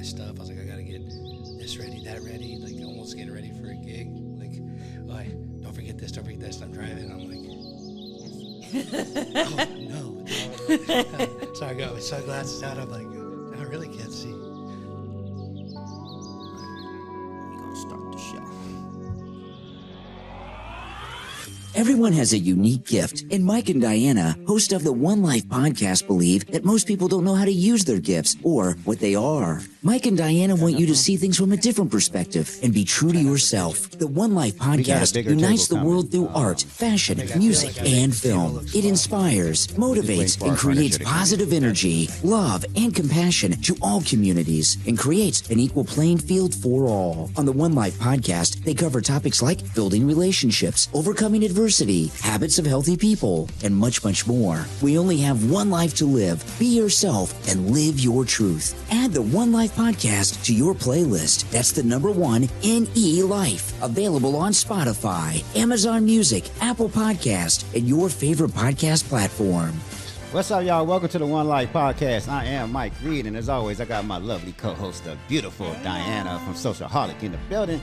stuff. I was like, I gotta get this ready, that ready, like almost getting ready for a gig. Like, oh, don't forget this, don't forget this. And I'm driving. I'm like, oh no. So I got my sunglasses out. I'm like, I really can't see. We're gonna start the show. Everyone has a unique gift, and Mike and Diana, host of the One Life podcast, believe that most people don't know how to use their gifts or what they are. Mike and Diana want you to see things from a different perspective and be true to yourself. The One Life podcast unites the world through art, fashion, music, and film. It inspires, motivates, and creates positive energy, love, and compassion to all communities and creates an equal playing field for all. On the One Life podcast, they cover topics like building relationships, overcoming adversity, habits of healthy people, and much, much more. We only have one life to live. Be yourself and live your truth. Add the One Life podcast to your playlist. That's the number 1NELife. Available on Spotify, Amazon Music, Apple Podcast, and your favorite podcast platform. What's up, y'all? Welcome to the One Life podcast. I am Mike Reed, and as always, I got my lovely co-host, the beautiful Diana from Socialholic in the building.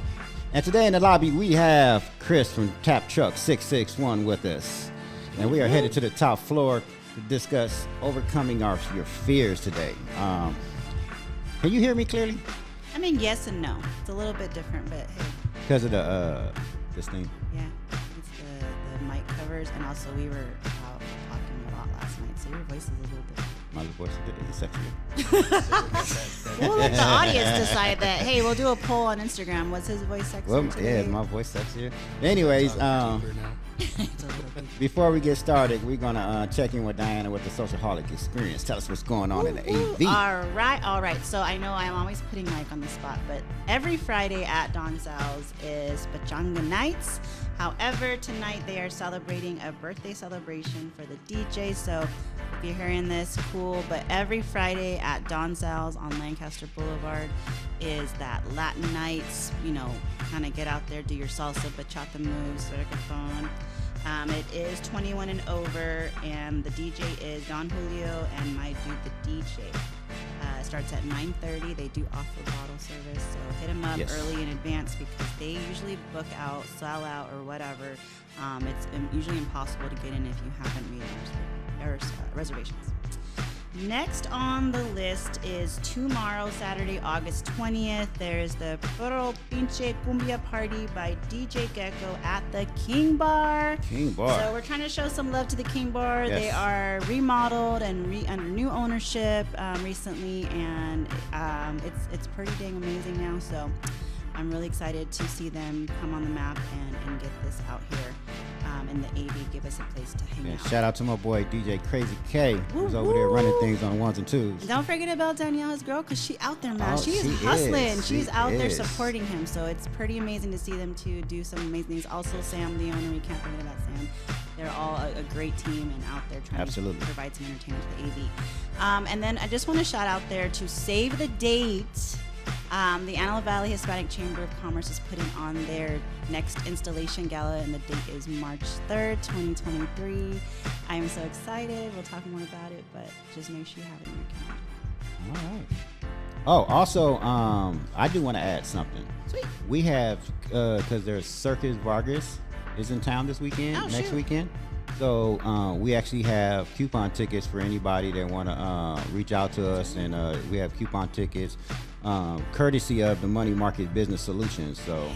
And today in the lobby, we have Chris from Tap Truck 661 with us. And we are headed to the top floor to discuss overcoming your fears today. Can you hear me clearly? I mean, yes and no. It's a little bit different, but hey. Because of the this thing? Yeah, it's the mic covers, and also we were out talking a lot last night, so your voice is a little bit... My voice is sexier. We'll let the audience decide that. Hey, we'll do a poll on Instagram. Was his voice sexier Well, today? yeah, is my voice sexier? Anyways, before we get started, we're going to check in with Diana with the Socialholic experience. Tell us what's going on in the AV. All right. So I know I'm always putting Mike on the spot, but every Friday at Don Sal's is Pachanga Nights. However, tonight they are celebrating a birthday celebration for the DJ. So if you're hearing this, cool. But every Friday at Don Sal's on Lancaster Boulevard is that Latin nights. You know, kind of get out there, do your salsa, bachata moves, reggaeton. It is 21 and over, and the DJ is Don Julio and my dude, the DJ. It starts at 9:30. They do offer bottle service, so hit them up early in advance because they usually book out, sell out, or whatever. It's usually impossible to get in if you haven't made reservations. Next on the list is tomorrow, Saturday, August 20th. There's the Puro Pinche Cumbia Party by DJ Gecko at the King Bar. King Bar. So we're trying to show some love to the King Bar. Yes. They are remodeled and under new ownership recently, and it's pretty dang amazing now. So I'm really excited to see them come on the map and get this out here. And the AV give us a place to hang out. Shout out to my boy DJ Crazy K, who's over there running things on ones and twos. And don't forget about Danielle's girl, because she out there, man. Oh, She's she hustling. is. She's She out there is. supporting him. So it's pretty amazing to see them to do some amazing things. Also, Sam, the owner, we can't forget about Sam. They're all a great team and out there trying to provide some entertainment to the AV. And then I just want to shout out there to save the date. The Antelope Valley Hispanic Chamber of Commerce is putting on their next installation gala, and the date is March 3rd, 2023. I am so excited. We'll talk more about it, but just make sure you have it in your calendar. All right. Oh, also, I do want to add something. Sweet. We have, because there's Circus Vargas is in town this weekend, next weekend. So we actually have coupon tickets for anybody that want to reach out to us, and we have coupon tickets courtesy of the Money Market Business Solutions. So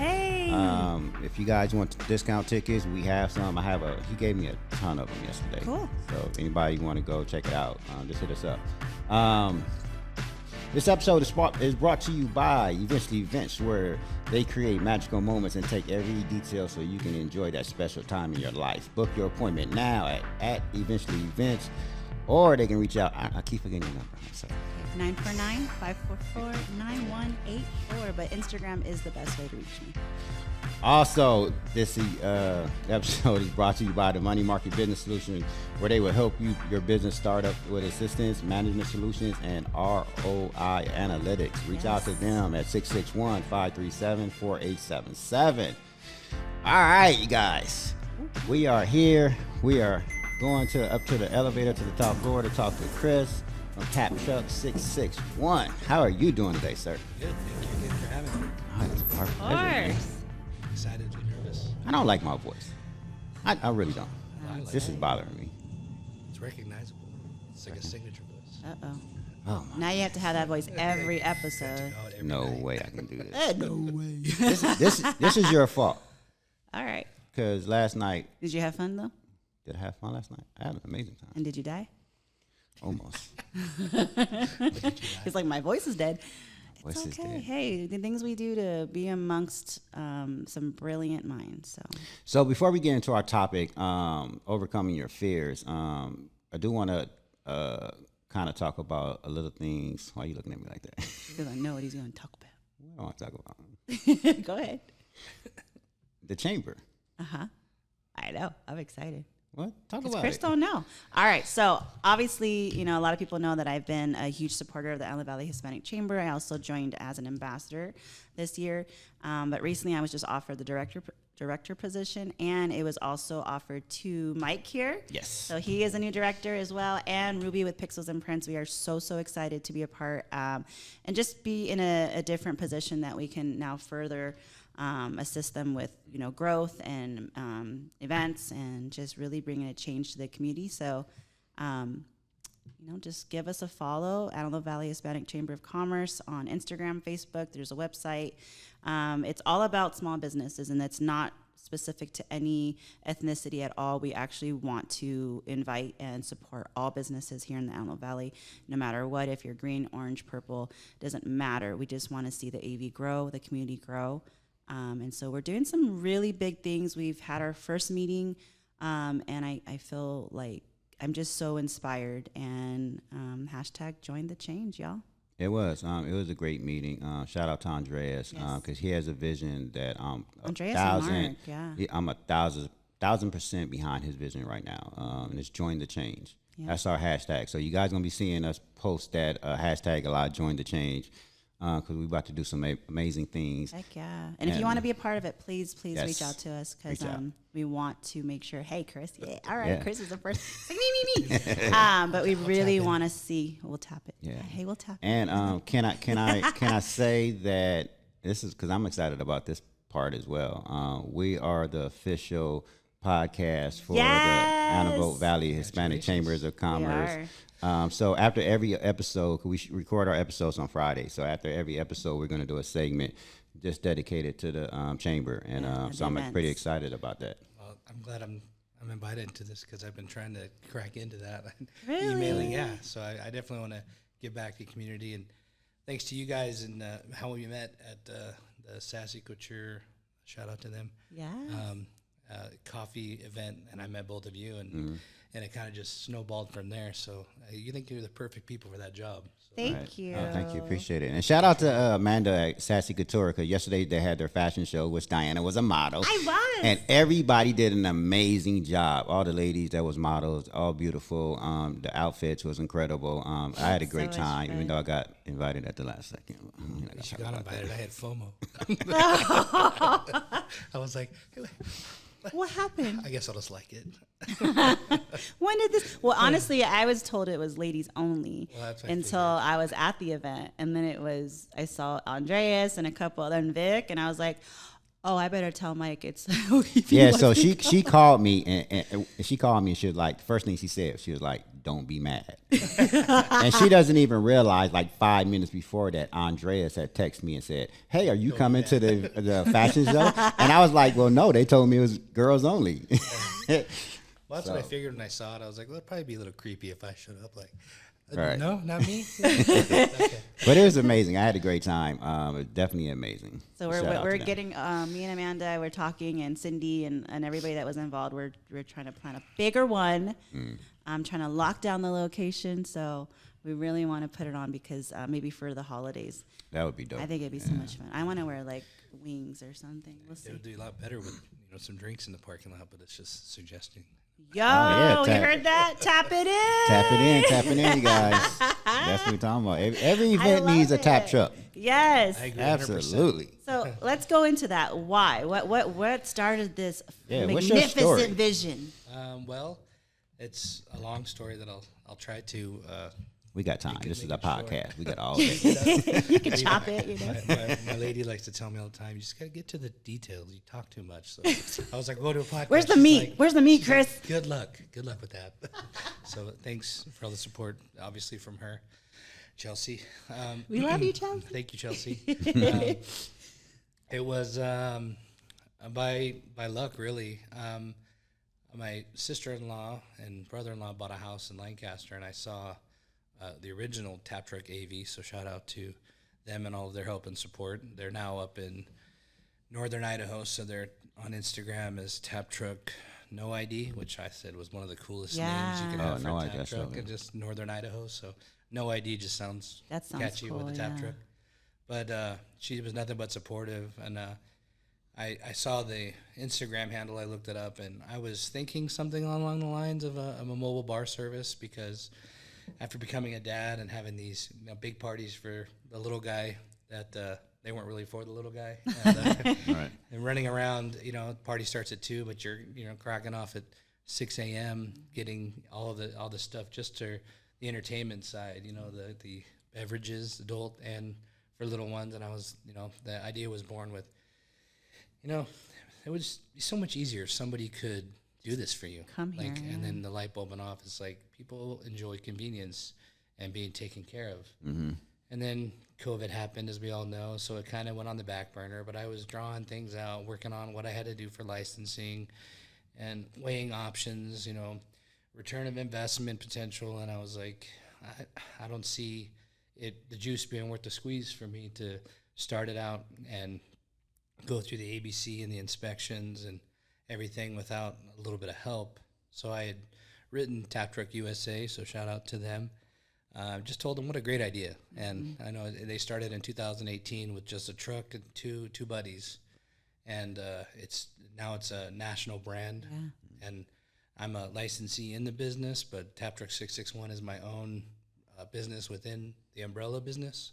if you guys want discount tickets, we have some. He gave me a ton of them yesterday. Cool. So if anybody want to go check it out, just hit us up. This episode is brought to you by Eventually Events, where they create magical moments and take every detail so you can enjoy that special time in your life. Book your appointment now at Eventually Events, or they can reach out. I keep forgetting your number. I'm sorry. 949-544-9184, but Instagram is the best way to reach me. Also, this episode is brought to you by the Money Market Business Solutions, where they will help your business start up with assistance, management solutions, and ROI analytics. Reach out to them at 661-537-4877. All right, you guys, we are here. We are going up to the elevator to the top floor to talk to Chris from Tap Truck 661. How are you doing today, sir? Good. Thank you again for having me. Oh, it's our Of pleasure, man. course. Excited and nervous. I don't like my voice. I really don't. I like This it. is bothering me. It's recognizable. It's like a signature voice. Uh-oh. Oh my. Now you have to have that voice every episode. Oh, every No night. way I can do this. No way. This is your fault. All right. Because last night, Did you have fun, though? did I have fun last night? I had an amazing time. And did you die? Almost. It's like, my voice is dead. It's Voice is okay. dead. Hey, the things we do to be amongst some brilliant minds. So before we get into our topic, overcoming your fears, I do want to kind of talk about a little things. Why are you looking at me like that? Because I know what he's going to talk about. What do I want to talk about? Go ahead. The chamber. Uh-huh. I know. I'm excited. What? Talk Because about Chris it. don't know. All right. So obviously, a lot of people know that I've been a huge supporter of the Antelope Valley Hispanic Chamber. I also joined as an ambassador this year. But recently I was just offered the director position, and it was also offered to Mike here. Yes. So he is a new director as well, and Ruby with Pixels and Prints. We are so excited to be a part and just be in a different position that we can now further assist them with, growth and events, and just really bringing a change to the community. So, just give us a follow, Antelope Valley Hispanic Chamber of Commerce on Instagram, Facebook. There's a website. It's all about small businesses, and it's not specific to any ethnicity at all. We actually want to invite and support all businesses here in the Antelope Valley, no matter what. If you're green, orange, purple, doesn't matter. We just want to see the AV grow, the community grow. And so we're doing some really big things. We've had our first meeting, and I feel like I'm just so inspired. And hashtag join the change, y'all. It was a great meeting. Shout out to Andreas because Yes. he has a vision that Andreas and Mark, yeah. I'm 1,000% behind his vision right now, and it's join the change. Yeah. That's our hashtag. So you guys gonna be seeing us post that hashtag a lot. Join the change because we're about to do some amazing things. Heck yeah. And if you want to be a part of it, please Yes. reach out to us, because Reach out. we want to make sure, hey, Chris, yeah, all right, Yeah. Chris is the first. Like, me. But we really want to see, we'll tap it. Yeah. Hey, we'll tap it. And can I say that this is because I'm excited about this part as well. We are the official podcast for Yes. the Antelope Valley Hispanic Chambers of Commerce. So after every episode, we record our episodes on Friday. So after every episode, we're going to do a segment just dedicated to the chamber, and and so I'm events. pretty excited about that. Well, I'm glad I'm invited to this because I've been trying to crack into that. Really? Emailing, yeah. So I definitely want to give back to the community. And thanks to you guys and how we met at the Sassy Couture. Shout out to them. Yeah. Coffee event, and I met both of you, and it kind of just snowballed from there. So you think you're the perfect people for that job. So. Thank you. Thank you. Appreciate it. And shout out to Amanda at Sassy Couture because yesterday they had their fashion show, which Diana was a model. I was. And everybody did an amazing job. All the ladies that was models, all beautiful. The outfits was incredible. I had a great So much time, even fun. though I got invited at the last second. You got invited. I had FOMO. I was like, hey, What happened? I guess I'll just like it. When did this? Well, honestly, I was told it was ladies only Well, that's what I until I was at the event, and then I saw Andreas and a couple other, and Vic, and I was like, oh, I better tell Mike it's. if he Yeah, wants so to she called me and she called me and she was like, the first thing she said, she was like, don't be mad. And she doesn't even realize like 5 minutes before that, Andreas had texted me and said, hey, are you coming to the fashion show? And I was like, well, no, they told me it was girls only. Well, that's what I figured when I saw it. I was like, well, it'd probably be a little creepy if I showed up. Like, Right. no, not me. Okay. But it was amazing. I had a great time. It was definitely amazing. So Shout out we're to them. getting me and Amanda. We're talking, and Cindy and everybody that was involved. We're trying to plan a bigger one. I'm trying to lock down the location. So we really want to put it on because maybe for the holidays. That would be dope. I think it'd be so much fun. I want to wear like wings or something. We'll It see. would do a lot better with some drinks in the parking lot, but it's just suggesting. Yo, yeah, you tap- heard that? Tap it in. Tap it in, you guys. That's what we're talking about. Every event love needs a tap it. truck. Yes. I agree 100%. Absolutely. So let's go into that. Why? What started this Yeah, what's your story? magnificent vision? Well, it's a long story that I'll try to We got time. This is a make it short. podcast. We got all day. You can chop it, you know. My lady likes to tell me all the time, you just got to get to the details. You talk too much. So I was like, go to a podcast. Where's the She's meat? like- Where's the meat, she's like, Chris? good luck. Good luck with that. So thanks for all the support, obviously, from her, Chelsea. We love you, Chelsea. Thank you, Chelsea. It was by luck, really. My sister-in-law and brother-in-law bought a house in Lancaster, and I saw the original Tap Truck AV, so shout out to them and all of their help and support. They're now up in northern Idaho, so they're on Instagram as Tap Truck No ID, which I said was one of the coolest names you could have for No a ID, tap truck, so- and just northern Idaho. So No ID just sounds, That sounds catchy cool, with the tap yeah. truck. But she was nothing but supportive, and I saw the Instagram handle. I looked it up, and I was thinking something along the lines of a mobile bar service, because after becoming a dad and having these big parties for the little guy that they weren't really for the little guy, and, Right. and running around, party starts at 2, but you're cracking off at 6 a.m. getting all the stuff just to the entertainment side, the beverages, adult and for little ones. And I was, the idea was born with, it would just be so much easier if somebody could do this for you. Come here, yeah. And then the light bulb went off. It's like people enjoy convenience and being taken care of. Mm-hmm. And then COVID happened, as we all know, so it kind of went on the back burner. But I was drawing things out, working on what I had to do for licensing and weighing options, return of investment potential. And I was like, I don't see the juice being worth the squeeze for me to start it out and go through the ABC and the inspections and everything without a little bit of help. So I had written Tap Truck USA, so shout out to them. Just told them what a great idea. And I know they started in 2018 with just a truck and two buddies. And it's a national brand. Yeah. And I'm a licensee in the business, but Tap Truck 661 is my own business within the umbrella business.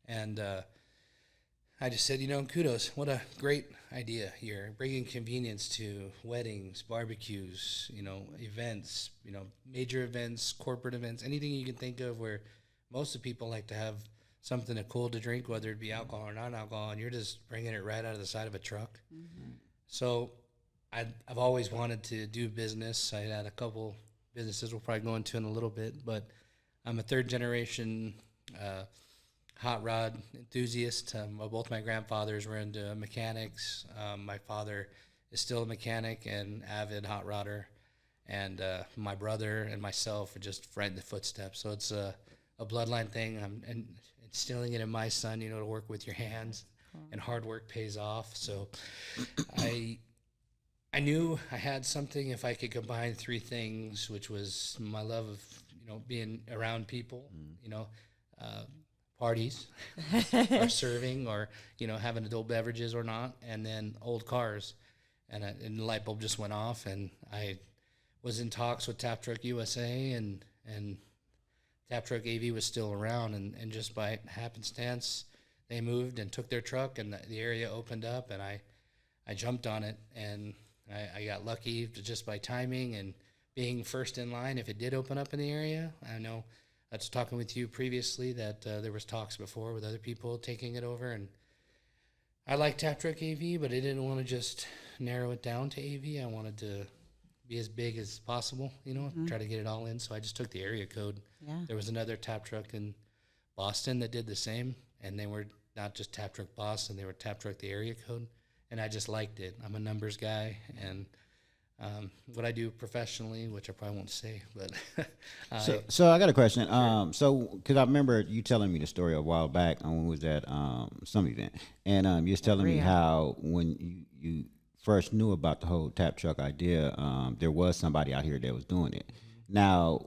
And I just said, kudos. What a great idea here. Bringing convenience to weddings, barbecues, events, major events, corporate events, anything you can think of where most of the people like to have something cool to drink, whether it be alcohol or non-alcohol, and you're just bringing it right out of the side of a truck. Mm-hmm. So I've always wanted to do business. I had a couple businesses we'll probably go into in a little bit, but I'm a third generation hot rod enthusiast. Both my grandfathers were into mechanics. My father is still a mechanic and avid hot rodder, and my brother and myself are just right in the footsteps. So it's a bloodline thing. I'm instilling it in my son, to work with your hands, and hard work pays off. So I knew I had something if I could combine three things, which was my love of being around people, parties, or serving, or having adult beverages or not, and then old cars, and the light bulb just went off, and I was in talks with Tap Truck USA, and Tap Truck AV was still around, and just by happenstance, they moved and took their truck, and the area opened up, and I jumped on it, and I got lucky just by timing and being first in line. If it did open up in the area, I know I was talking with you previously that there was talks before with other people taking it over, and I like Tap Truck AV, but I didn't want to just narrow it down to AV. I wanted to be as big as possible, try to get it all in. So I just took the area code. Yeah. There was another tap truck in Boston that did the same, and they were not just Tap Truck Boston, they were Tap Truck the area code, and I just liked it. I'm a numbers guy, and what I do professionally, which I probably won't say, but so I got a question. Because I remember you telling me the story a while back when we was at some event, and you was telling me how when you first knew about the whole tap truck idea, there was somebody out here that was doing it. Now,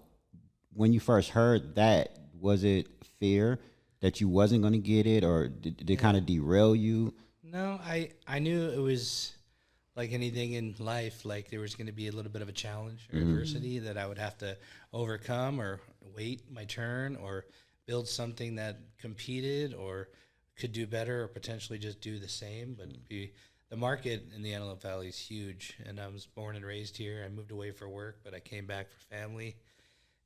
when you first heard that, was it fear that you wasn't going to get it, or did it kind of derail you? No, I knew it was like anything in life, like there was going to be a little bit of a challenge or adversity that I would have to overcome, or wait my turn, or build something that competed or could do better, or potentially just do the same. But the market in the Antelope Valley is huge, and I was born and raised here. I moved away for work, but I came back for family.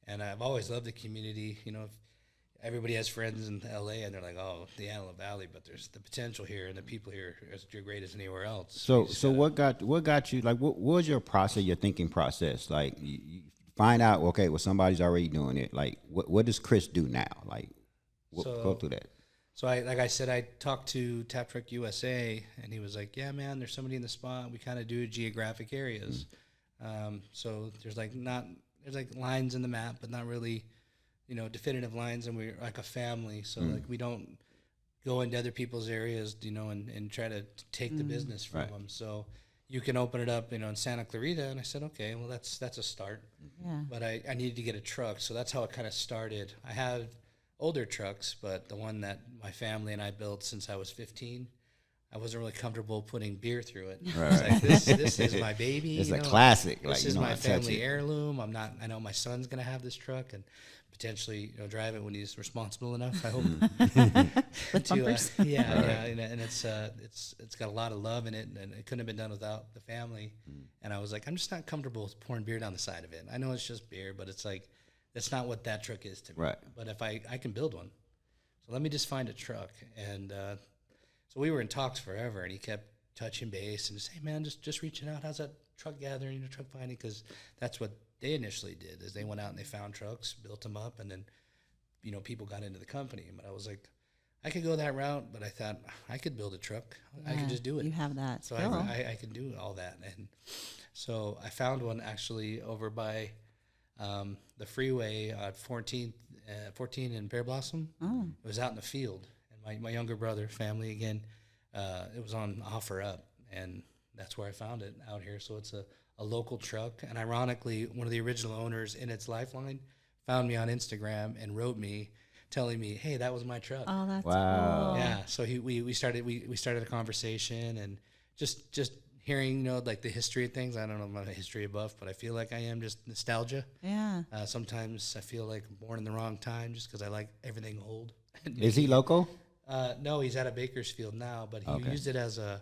And I've always loved the community. You know, everybody has friends in LA and they're like, oh, the Antelope Valley, but there's the potential here and the people here are great as anywhere else. So what got you, like, what was your process, your thinking process? Like, you find out, okay, well, somebody's already doing it. Like, what does Chris do now? Like, go through that. So like I said, I talked to Tap Truck USA, and he was like, yeah, man, there's somebody in the spot. We kind of do geographic areas. So there's like lines in the map, but not really, you know, definitive lines, and we're like a family. So like we don't go into other people's areas, you know, and try to take the business from them. So you can open it up, you know, in Santa Clarita. And I said, okay, well, that's a start. Yeah. But I needed to get a truck. So that's how it kind of started. I have older trucks, but the one that my family and I built since I was 15, I wasn't really comfortable putting beer through it. Right. It's like, this is my baby. It's you a know? classic. This like, is you know, my family heirloom. I know my son's going to have this truck and potentially, you know, drive it when he's responsible enough, I hope. With bumpers. And it's got a lot of love in it, and it couldn't have been done without the family. And I was like, I'm just not comfortable with pouring beer down the side of it. I know it's just beer, but it's like, that's not what that truck is to me. Right. But if I can build one. So let me just find a truck. And so we were in talks forever, and he kept touching base and just, hey, man, just reaching out. How's that truck gathering, truck finding? Because that's what they initially did, is they went out and they found trucks, built them up, and then, you know, people got into the company. But I was like, I could go that route, but I thought I could build a truck. I could just do it. You have that So skill. I can do all that. And so I found one actually over by the freeway at 14 in Bear Blossom. Oh. It was out in the field. And my younger brother, family again, it was on offer up. And that's where I found it, out here. So it's a local truck. And ironically, one of the original owners in its Lifeline found me on Instagram and wrote me telling me, hey, that was my truck. Oh, that's Wow. cool. Yeah. So we started a conversation, and just hearing, you know, like the history of things. I don't know, I'm not a history buff, but I feel like I am, just nostalgia. Yeah. Sometimes I feel like I'm born in the wrong time just because I like everything old. Is he local? No, he's out of Bakersfield now, but he used it as a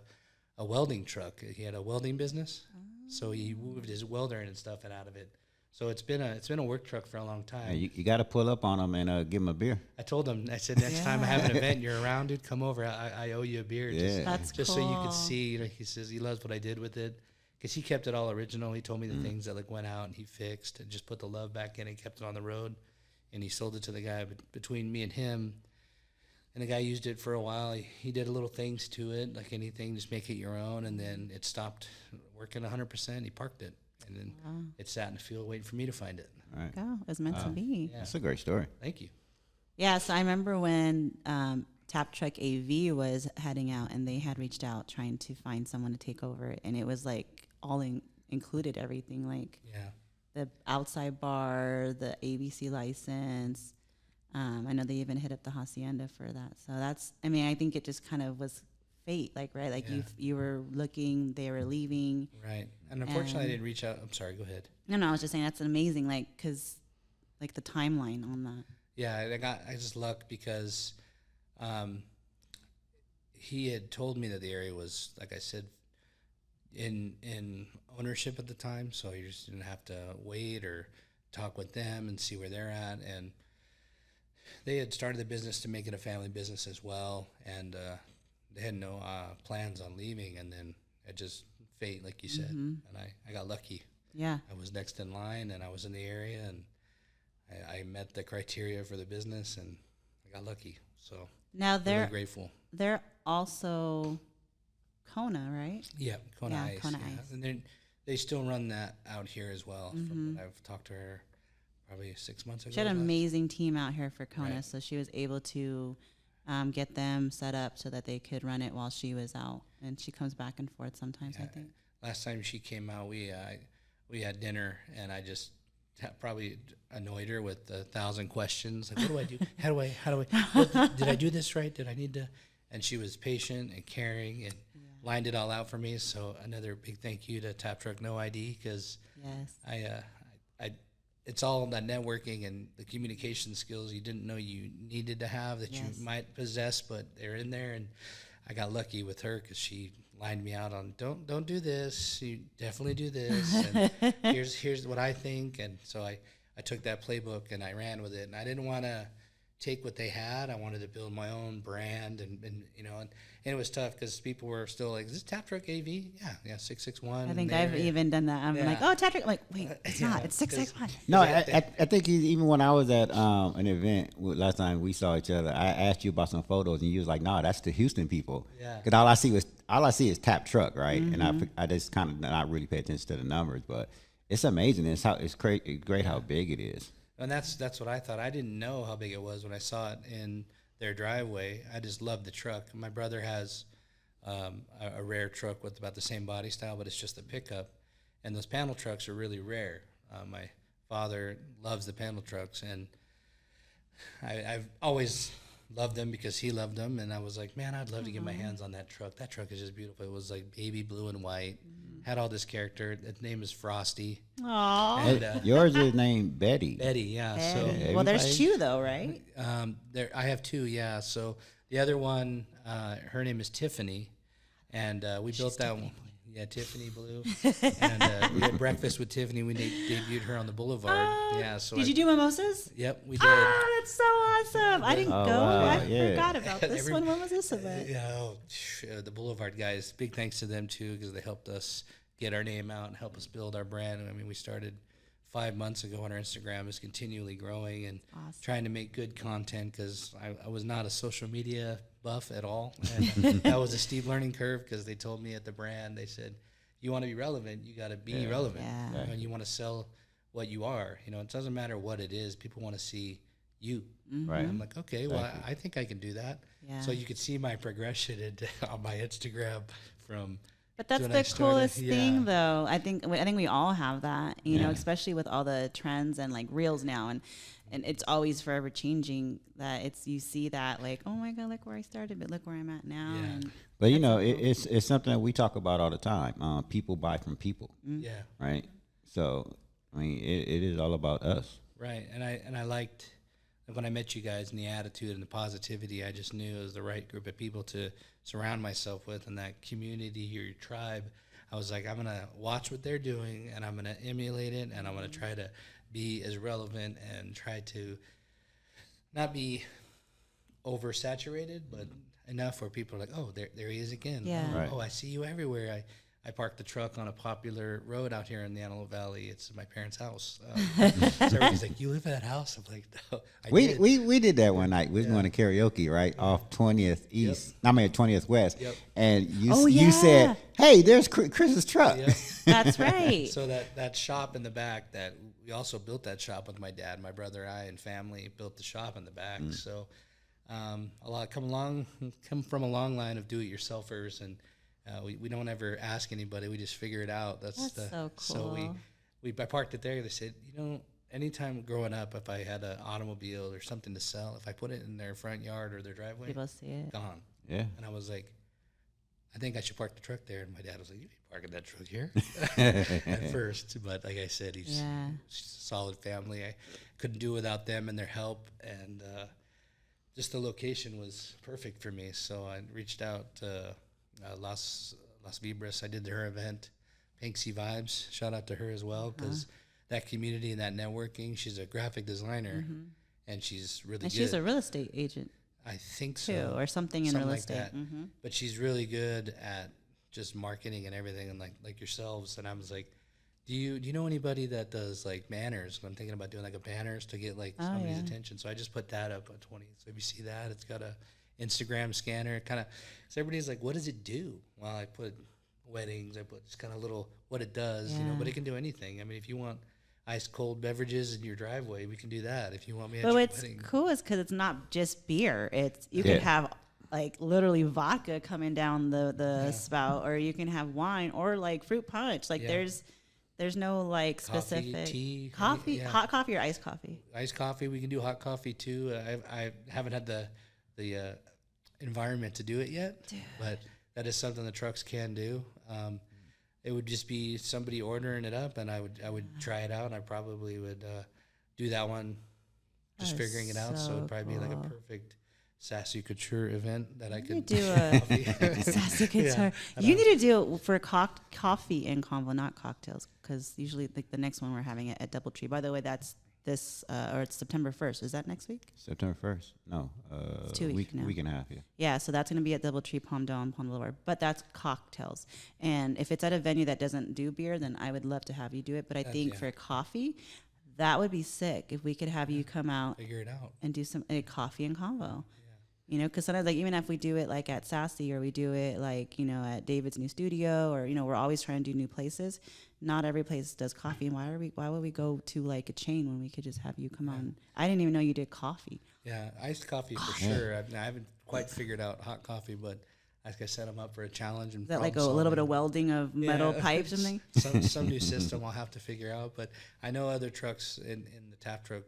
welding truck. He had a welding business, so he moved his welder and stuff out of it. So it's been a work truck for a long time. Yeah, you got to pull up on him and give him a beer. I told him, I said, next time I have an event, you're around, dude, come over. I owe you a beer. Yeah. That's just cool. so you could see. You know, he says he loves what I did with it because he kept it all original. He told me the things that like went out and he fixed and just put the love back in and kept it on the road. And he sold it to the guy between me and him. And the guy used it for a while. He did little things to it, like anything, just make it your own. And then it stopped working 100%. He parked it. And then it sat in the field waiting for me to find it. All right. Go. It was meant to be. Yeah. That's a great story. Thank you. Yeah, so I remember when Tap Truck AV was heading out, and they had reached out trying to find someone to take over, and it was like all included everything, like Yeah. the outside bar, the ABC license. I know they even hit up the hacienda for that. So that's, I mean, I think it just kind of was fate, like, right? Like Yeah. you were looking, they were leaving. Right. And unfortunately, I didn't reach out. I'm sorry. Go ahead. No, I was just saying that's amazing, like, because like the timeline on that. Yeah, I just lucked because he had told me that the area was, like I said, in ownership at the time, so you just didn't have to wait or talk with them and see where they're at. And they had started the business to make it a family business as well, and they had no plans on leaving. And then it just fate, like you said, and I got lucky. Yeah. I was next in line, and I was in the area, and I met the criteria for the business, and I got lucky. So Now really they're grateful. they're also Kona, right? Yeah, Kona Yeah, Ice. Kona yeah. Ice. And they still run that out here as well. From what I've talked to her probably 6 months ago. She had an amazing team out here for Kona, Right. so she was able to get them set up so that they could run it while she was out. And she comes back and forth sometimes, I think. Last time she came out, we had dinner, and I just probably annoyed her with 1,000 questions. Like, what do I do? How do I? Did I do this right? Did I need to? And she was patient and caring and lined it all out for me. So another big thank you to Tap Truck No ID, because Yes. it's all that networking and the communication skills you didn't know you needed to have that Yes. you might possess, but they're in there. And I got lucky with her because she lined me out on don't do this. You definitely do this. And here's what I think. And so I I took that playbook and I ran with it. And I didn't want to take what they had. I wanted to build my own brand, and you know, and it was tough because people were still like, "Is this Tap Truck AV?" Yeah, 661. I think I've even done that. I'm like, "Oh, Tap Truck." I'm like, wait, it's not. It's 661. No, I think even when I was at an event last time we saw each other, I asked you about some photos, and you was like, "No, that's the Houston people." Yeah. Because all I see is Tap Truck, right? And I just kind of not really pay attention to the numbers, but it's amazing. It's great how big it is. And that's what I thought. I didn't know how big it was when I saw it in their driveway. I just loved the truck. My brother has a rare truck with about the same body style, but it's just a pickup. And those panel trucks are really rare. My father loves the panel trucks, and I've always loved them because he loved them. And I was like, man, I'd love to get my hands on that truck. That truck is just beautiful. It was like baby blue and white. Had all this character. Its name is Frosty. Aww. And, Yours is named Betty. Betty, yeah. Betty. So Well, there's two though, right? I have two, yeah. So the other one, her name is Tiffany, and we built that one. Yeah, Tiffany Blue. And we had breakfast with Tiffany. We debuted her on the Boulevard. Yeah. So Did you do mimosas? Yep, we did. Oh, that's so awesome! I didn't go. wow, I yeah. forgot about this one. When was this event? The Boulevard guys. Big thanks to them too, because they helped us get our name out and help us build our brand. I mean, we started 5 months ago, and our Instagram is continually growing and trying to make good content, because I was not a social media buff at all. And that was a steep learning curve, because they told me at the brand, they said, you want to be relevant, you got to be relevant. Yeah. And you want to sell what you are. You know, it doesn't matter what it is. People want to see you. Right. I'm like, okay, well, I think I can do that. Yeah. So you could see my progression on my Instagram from. But that's when the I started. coolest Yeah. thing, though. I think we all have that, you know, especially with all the trends and like reels now, and it's always forever changing. That you see that like, oh my God, look where I started, but look where I'm at now. Yeah. And But you know, it's something that we talk about all the time. People buy from people, Yeah. right? So I mean, it is all about us. Right, and I liked when I met you guys, and the attitude and the positivity. I just knew it was the right group of people to surround myself with, and that community, your tribe. I was like, I'm gonna watch what they're doing, and I'm gonna emulate it, and I'm gonna try to be as relevant and try to not be oversaturated, but enough where people are like, oh, there he is again. Yeah. Oh, Right. oh, I see you everywhere. I parked the truck on a popular road out here in the Antelope Valley. It's my parents' house. So everybody's like, you live in that house? I'm like, no, I did. We did that one night. We was going to karaoke, right, off 20th East. I mean 20th West. Yep. And Oh, you yeah. said, "Hey, there's Chris's truck." Yep. that's right. So that shop in the back, that we also built that shop with my dad, my brother, I, and family built the shop in the back. So come from a long line of do-it-yourselfers, and we don't ever ask anybody. We just figure it out. That's so So cool. I parked it there. They said, anytime growing up, if I had an automobile or something to sell, if I put it in their front yard or their driveway, People see it. gone. Yeah. And I was like, I think I should park the truck there. And my dad was like, you ain't parking that truck here at first. But like I said, he's a solid family. I couldn't do without them and their help. And just the location was perfect for me. So I reached out to Las Vibras. I did her event, Pinksy Vibes. Shout out to her as well, because that community and that networking. She's a graphic designer, and she's really And good. she's a real estate agent I think too, so, or something in something real like estate. that. But she's really good at just marketing and everything, and like yourselves. And I was like, do you know anybody that does like banners? I'm thinking about doing like a banners to get like somebody's attention. So I just put that up at 20. So if you see that, it's got a Instagram scanner, kind of. So everybody's like, what does it do? Well, I put weddings. I put just kind of little what it does, but it can do anything. I mean, if you want ice cold beverages in your driveway, we can do that. If you want me at But your what's wedding. cool is because it's not just beer. It's you can have like literally vodka coming down the spout, or you can have wine or like fruit punch. Like there's no like Coffee, specific tea, coffee, yeah. hot coffee or iced coffee. Iced coffee, we can do hot coffee too. I haven't had the environment to do it yet, but that is something the trucks can do. It would just be somebody ordering it up, and I would try it out. I probably would do that one, just That is figuring it out. So so it'd probably be like a cool. perfect Sassy Couture event that I You could do a sassy guitar. You need to do it for coffee and convo, not cocktails, because usually like the next one we're having it at DoubleTree. By the way, that's this, or it's September 1st. Is that next week? September 1st. No. It's 2 weeks now. Week and a half, yeah. Yeah, so that's going to be at DoubleTree Palm Dome, Palm Boulevard. But that's cocktails. And if it's at a venue that doesn't do beer, then I would love to have you do it. But I think for coffee, that would be sick if we could have you come out, figure it out, and do a coffee and convo. You know, because sometimes, like, even if we do it like at Sassy, or we do it like, you know, at David's new studio, or, you know, we're always trying to do new places. Not every place does coffee. And why would we go to like a chain when we could just have you come on? I didn't even know you did coffee. Yeah, iced coffee for sure. I haven't quite figured out hot coffee, but like I set them up for a challenge. And is that like a little bit of welding of metal pipes or something? Some new system I'll have to figure out. But I know other trucks in the tap truck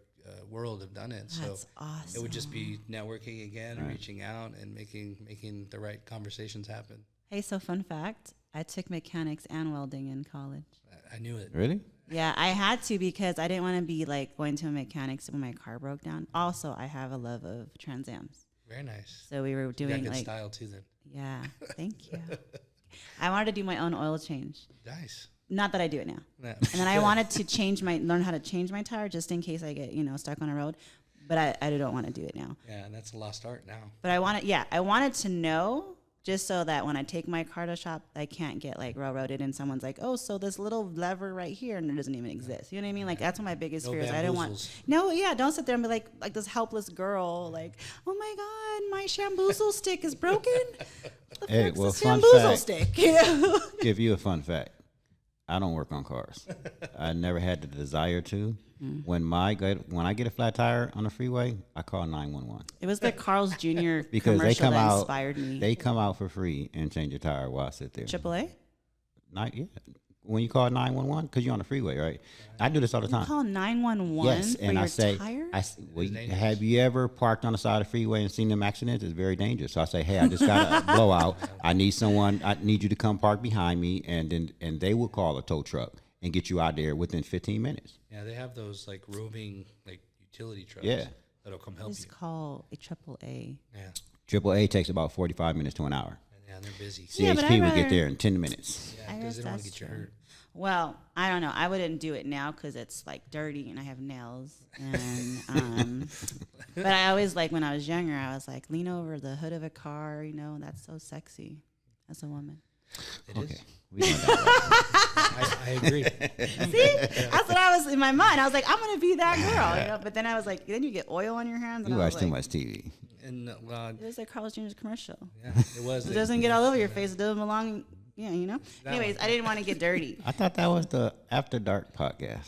world have done it. That's so awesome. It would just be networking again, reaching out, and making the right conversations happen. Hey, so fun fact, I took mechanics and welding in college. I knew it. Really? Yeah, I had to, because I didn't want to be like going to a mechanics when my car broke down. Also, I have a love of Trans Ams. Very nice. So we were You doing got good like style too then. Yeah, thank you. I wanted to do my own oil change. Nice. Not that I do it now. No. And then I wanted to learn how to change my tire just in case I get, stuck on a road. But I don't want to do it now. Yeah, and that's a lost art now. But I wanted to know, just so that when I take my car to shop, I can't get like railroaded and someone's like, oh, so this little lever right here, and it doesn't even exist. You know what I mean? Like, that's what my biggest fear is. I don't want. Don't sit there and be like this helpless girl, like, oh my God, my shamboozle stick is broken. Hey, well, fun shamboozle fact. stick. Give you a fun fact. I don't work on cars. I never had the desire to. When I get a flat tire on the freeway, I call 911. It was the Carl's Jr. Because they commercial come that out, inspired me. They come out for free and change your tire while I sit there. AAA? Yeah. When you call 911, because you're on the freeway, right? I do this all the time. You call 911 yes, for and your I say, tire? have you ever parked on the side of the freeway and seen them accidents? It's very dangerous. So I say, hey, I just got a blowout. I need you to come park behind me, and they will call a tow truck and get you out there within 15 minutes. Yeah, they have those like roving like utility trucks. Yeah. That'll come help It's you. called a AAA. Yeah. AAA takes about 45 minutes to an hour. Yeah, they're busy. Yeah, but CHP would I'd get there in 10 minutes. Yeah, because they don't want to get you hurt. Well, I don't know. I wouldn't do it now because it's like dirty and I have nails. And but I always, like, when I was younger, I was like, lean over the hood of a car. That's so sexy as a woman. It Okay. is. We know that. I agree. See, that's what I was in my mind. I was like, I'm gonna be that girl, But then I was like, then you get oil on your hands. You and I watch was too like, much TV. And It was like Carl's Jr.'s commercial. yeah, it was. It doesn't get all over your face. It doesn't belong. Anyways, I didn't want to get dirty. I thought that was the After Dark podcast.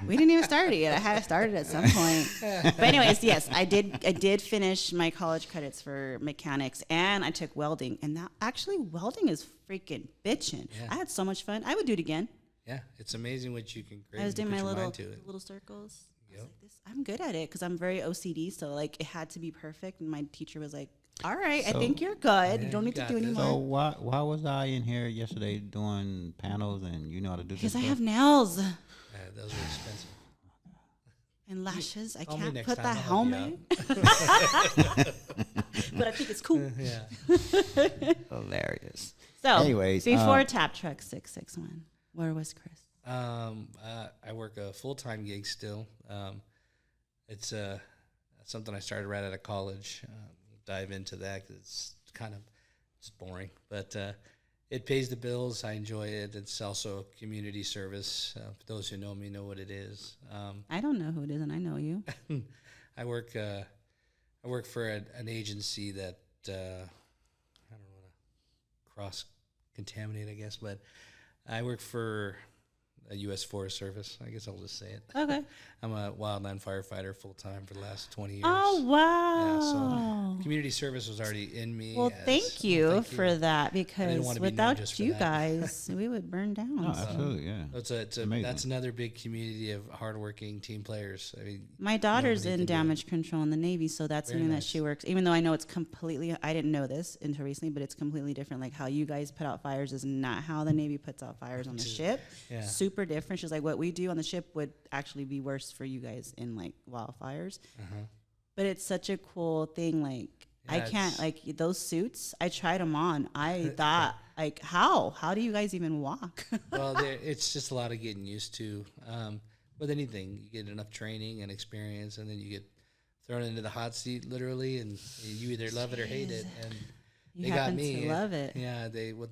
We didn't even start it yet. I had started at some point. But anyways, yes, I did finish my college credits for mechanics, and I took welding. And that actually, welding is freaking bitching. Yeah. I had so much fun. I would do it again. Yeah, it's amazing what you can create. I was doing put my your little mind to it. circles. I Yep. was like, I'm good at it because I'm very OCD. So like, it had to be perfect. And my teacher was like, "All right, I So- think you're good. Yeah, you don't you need to got do this. anymore." So why was I in here yesterday doing panels and you know how to do this Because I stuff? have nails Those are expensive. and lashes. I Call me can't next put time, that I'll help you helmet. But I think it's cool. Yeah. Hilarious. So, Anyways, before Tap Truck 661, where was Chris? I work a full-time gig still. It's something I started right out of college. Dive into that 'cause it's boring, but it pays the bills. I enjoy it. It's also community service. For those who know me, know what it is. I don't know who it is, and I know you. I work for an agency that I don't want to cross contaminate, I guess, but I work for a U.S. Forest Service. I guess I'll just say it. Okay. I'm a wildland firefighter full time for the last 20 years. Oh, wow. Yeah, so community service was already in me. Well, thank you for that, didn't because wanna be known without just for you that. guys, we would burn down. Oh, So. absolutely, yeah. Amazing. That's another big community of hardworking team players. I mean, My daughter's nobody in can do it. damage control in the Navy, so that's Very something nice. that she works. Even though I know it's completely, I didn't know this until recently, but it's completely different. Like how you guys put out fires is not how the Navy puts out fires on the ship. Yeah. Super different. She's like, what we do on the ship would actually be worse for you guys in like wildfires. But it's such a cool thing. Like I Yeah, can't it's- like those suits. I tried them on. I thought like how do you guys even walk? well, it's just a lot of getting used to. with anything, you get enough training and experience, and then you get thrown into the hot seat literally, and you either love it or hate it. And You they got happen me. to love it. Yeah, they would.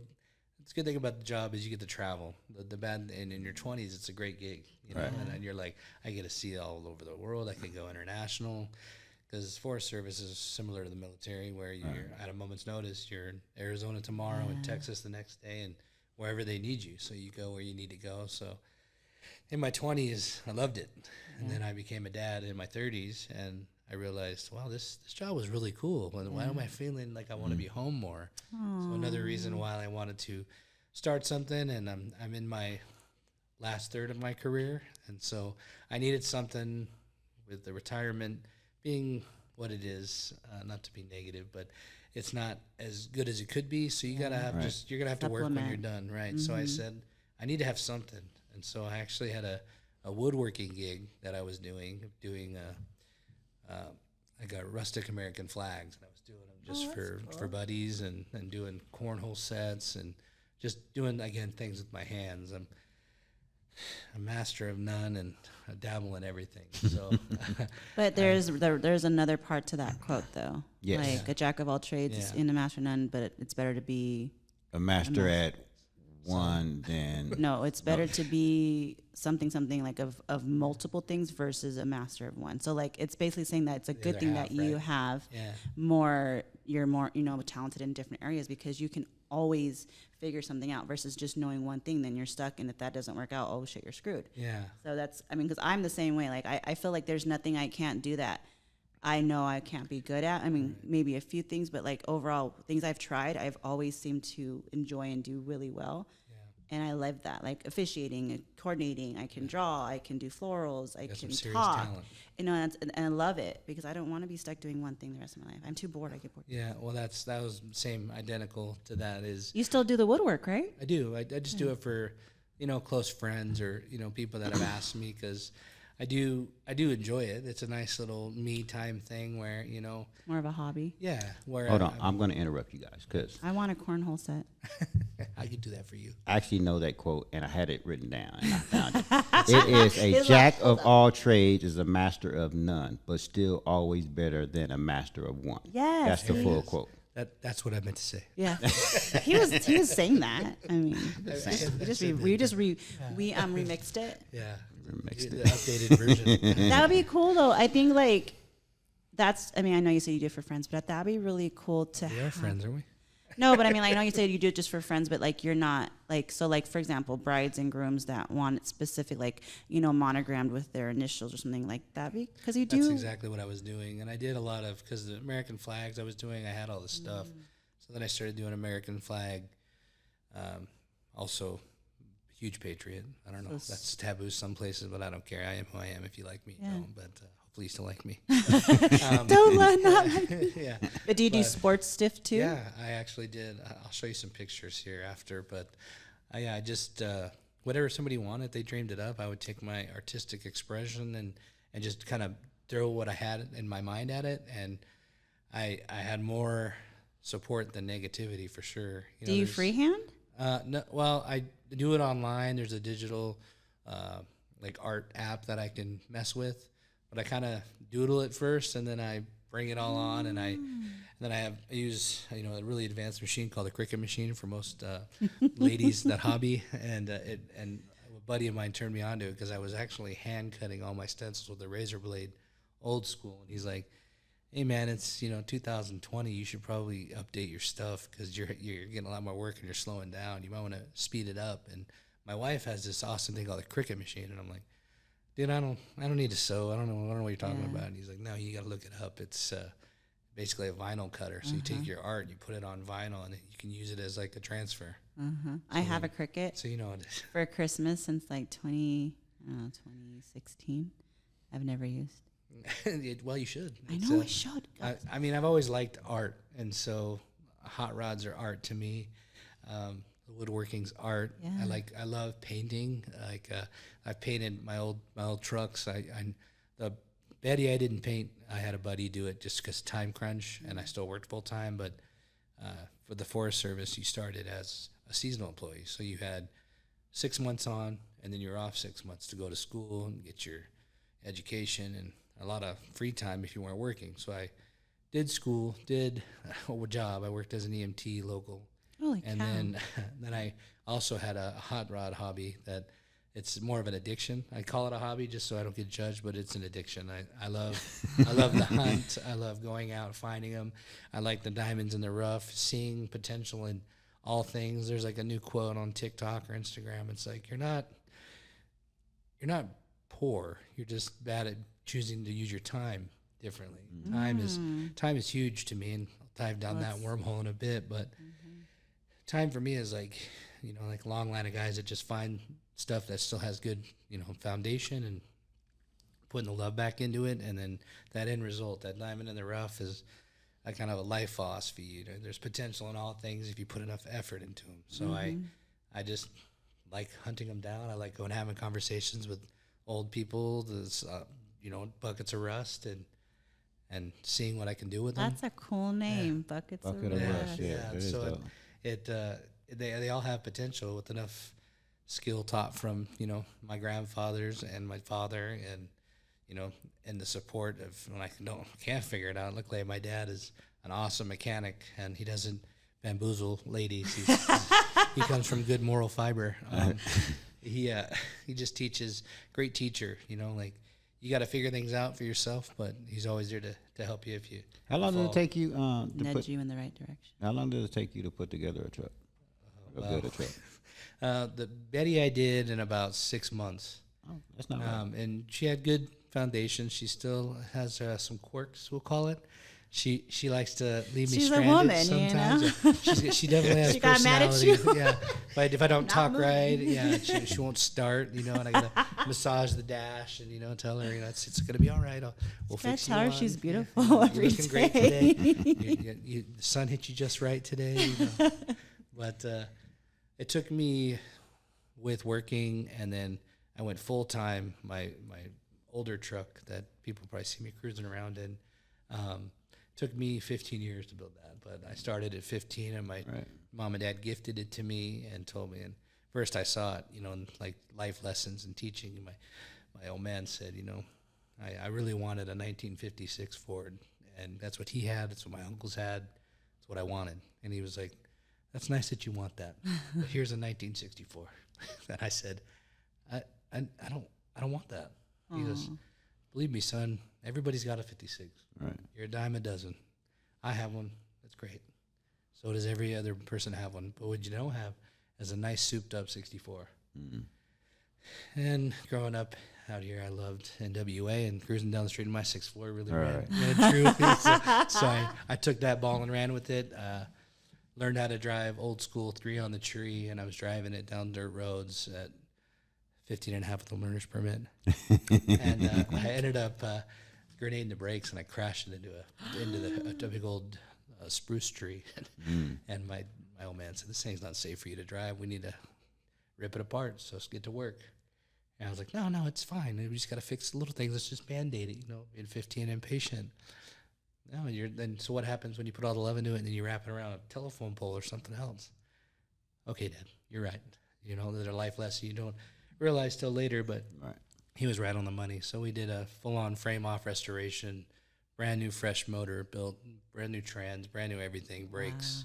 It's a good thing about the job is you get to travel. The bad, and in your 20s, it's a great gig, you know. Right. And you're like, I get to see all over the world. I can go international, because Forest Service is similar to the military, where you're at a moment's notice. You're in Arizona tomorrow and Texas the next day, and wherever they need you. So you go where you need to go. So in my 20s, I loved it, and then I became a dad in my 30s, and I realized, wow, this job was really cool. Why am I feeling like I want to be home more? So another reason why I wanted to start something, and I'm in my last third of my career, and so I needed something with the retirement being what it is, not to be negative, but it's not as good as it could be. So you gotta have you're gonna have to work when you're done, right? So I said I need to have something, and so I actually had a woodworking gig that I was doing. I got rustic American flags, and I was doing them just for buddies, and doing cornhole sets, and just doing, again, things with my hands. I'm a master of none, and I dabble in everything. So, But there's another part to that quote, though. Yes. Like a jack of all trades and a master of none, but it's better to be A master at one than no. It's better to be something like of multiple things versus a master of one. So like it's basically saying that it's a good other thing half, that you right? have Yeah. more. You're more talented in different areas because you can always figure something out versus just knowing one thing. Then you're stuck, and if that doesn't work out, oh shit, you're screwed. Yeah. So that's because I'm the same way. Like I feel like there's nothing I can't do that I know I can't be good at. I mean, maybe a few things, but like overall things I've tried, I've always seemed to enjoy and do really well. And I love that, like officiating, coordinating. I can draw, I can do florals, I can talk. Talent. And I love it because I don't want to be stuck doing one thing the rest of my life. I'm too bored. I get bored. Yeah, well, that was same, identical to that. Is You still do the woodwork, right? I do. I just do it for, close friends or people that have asked me, because I do enjoy it. It's a nice little me time thing where More of a hobby. yeah. Where Hold on, I'm going to interrupt you guys because I want a cornhole set. I could do that for you. I actually know that quote and I had it written down and I found it. It is a jack of all trades is a master of none, but still always better than a master of one. Yes, That's the full quote. That's what I meant to say. Yeah, he was saying that. I mean, we remixed it. Yeah. Remixed The it. updated version. That would be cool though. I think like that's. I mean, I know you said you do it for friends, but that'd be really cool to. We are friends, aren't we? No, but I mean, like, I know you said you do it just for friends, but like you're not like so. Like for example, brides and grooms that want it specific, like monogrammed with their initials or something like that. Because you do. That's exactly what I was doing, and I did a lot of because the American flags I was doing. I had all this stuff, so then I started doing American flag. Also, huge patriot. I don't know. That's taboo some places, but I don't care. I am who I am. If you like me, Yeah. don't. But hopefully you still like me. Don't let not like me. Yeah. But do you do sports stiff too? Yeah, I actually did. I'll show you some pictures here after. But I just whatever somebody wanted, they dreamed it up. I would take my artistic expression and just kind of throw what I had in my mind at it, and I had more support than negativity for sure. Do you freehand? No, well, I do it online. There's a digital like art app that I can mess with, but I kind of doodle it first, and then I bring it all on, and I use a really advanced machine called the Cricut machine for most ladies that hobby, and a buddy of mine turned me on to it because I was actually hand cutting all my stencils with a razor blade, old school, and he's like, hey man, it's 2020. You should probably update your stuff because you're getting a lot more work and you're slowing down. You might want to speed it up. And my wife has this awesome thing called a Cricut machine, and I'm like, dude, I don't need to sew. I don't know what you're talking about. And he's like, no, you got to look it up. It's basically a vinyl cutter. So you take your art and you put it on vinyl, and you can use it as like a transfer. I have a Cricut So you know it is. for Christmas since like 2016. I've never used. Well, you should. I know I should. I mean, I've always liked art, and so hot rods are art to me. Woodworking's art. Yeah. I love painting. Like I've painted my old trucks. The Betty I didn't paint. I had a buddy do it just because time crunch, and I still worked full time. But for the Forest Service, you started as a seasonal employee, so you had 6 months on, and then you're off 6 months to go to school and get your education and a lot of free time if you weren't working. So I did school, did a job. I worked as an EMT local. Holy And cow. then I also had a hot rod hobby that it's more of an addiction. I call it a hobby just so I don't get judged, but it's an addiction. I love the hunt. I love going out, finding them. I like the diamonds in the rough, seeing potential in all things. There's like a new quote on TikTok or Instagram. It's like, you're not poor. You're just bad at choosing to use your time differently. Time is huge to me, and I'll dive down that wormhole in a bit, but time for me is like, like a long line of guys that just find stuff that still has good, foundation and putting the love back into it. And then that end result, that diamond in the rough, is a kind of a life philosophy. There's potential in all things if you put enough effort into them. So I just like hunting them down. I like going having conversations with old people, buckets of rust, and seeing what I can do with them. That's a cool name, Buckets of Bucket of Rust. Rust, yeah. So they all have potential with enough skill taught from my grandfathers and my father, and and the support of when I can't figure it out. Luckily, my dad is an awesome mechanic, and he doesn't bamboozle ladies. He comes from good moral fiber. He just teaches, great teacher. Like, you got to figure things out for yourself, but he's always there to help you if you. How long did it take you Nudge you in the right direction. How long did it take you to put together a truck? Build a truck. The Betty I did in about 6 months. Oh, that's not bad. And she had good foundation. She still has some quirks, we'll call it. She likes to leave me She's a stranded woman, sometimes. She definitely has She got mad at personality. you? Yeah, if I don't Not talk moving. right, she won't start. And I gotta massage the dash and tell her it's gonna be all right. We'll fix you. Tell her on. she's Yeah. beautiful You're every looking great day. today. The sun hit you just right today. But it took me with working, and then I went full time. My older truck that people probably see me cruising around in. Took me 15 years to build that, but I started at 15, and my mom and dad gifted it to me and told me. And first I saw it, in like life lessons and teaching. And my old man said, I really wanted a 1956 Ford, and that's what he had. That's what my uncles had. That's what I wanted. And he was like, "That's nice that you want that, but here's a 1964." And I said, I don't want that. He goes, "Believe me, son, everybody's got a 56. Right. You're a dime a dozen. I have one. That's great. So does every other person have one. But what you don't have is a nice souped up 64. Mm-hmm. And growing up out here, I loved NWA, and cruising down the street in my 6'4" really Right. ran true with me. So I took that ball and ran with it. Learned how to drive old school 3 on the tree, and I was driving it down dirt roads at 15 and a half with a learner's permit. And I ended up grenading the brakes, and I crashed it into a big old spruce tree. And my old man said, "This thing's not safe for you to drive. We need to rip it apart, so let's get to work." And I was like, no, it's fine. We just got to fix the little things. Let's just Band-Aid it, being 15 impatient. No, so what happens when you put all the love into it and then you wrap it around a telephone pole or something else? Okay, Dad, you're right. There's a life lesson you don't realize till later, but he was right on the money. So we did a full-on frame-off restoration, brand new fresh motor built, brand new trans, brand new everything, brakes,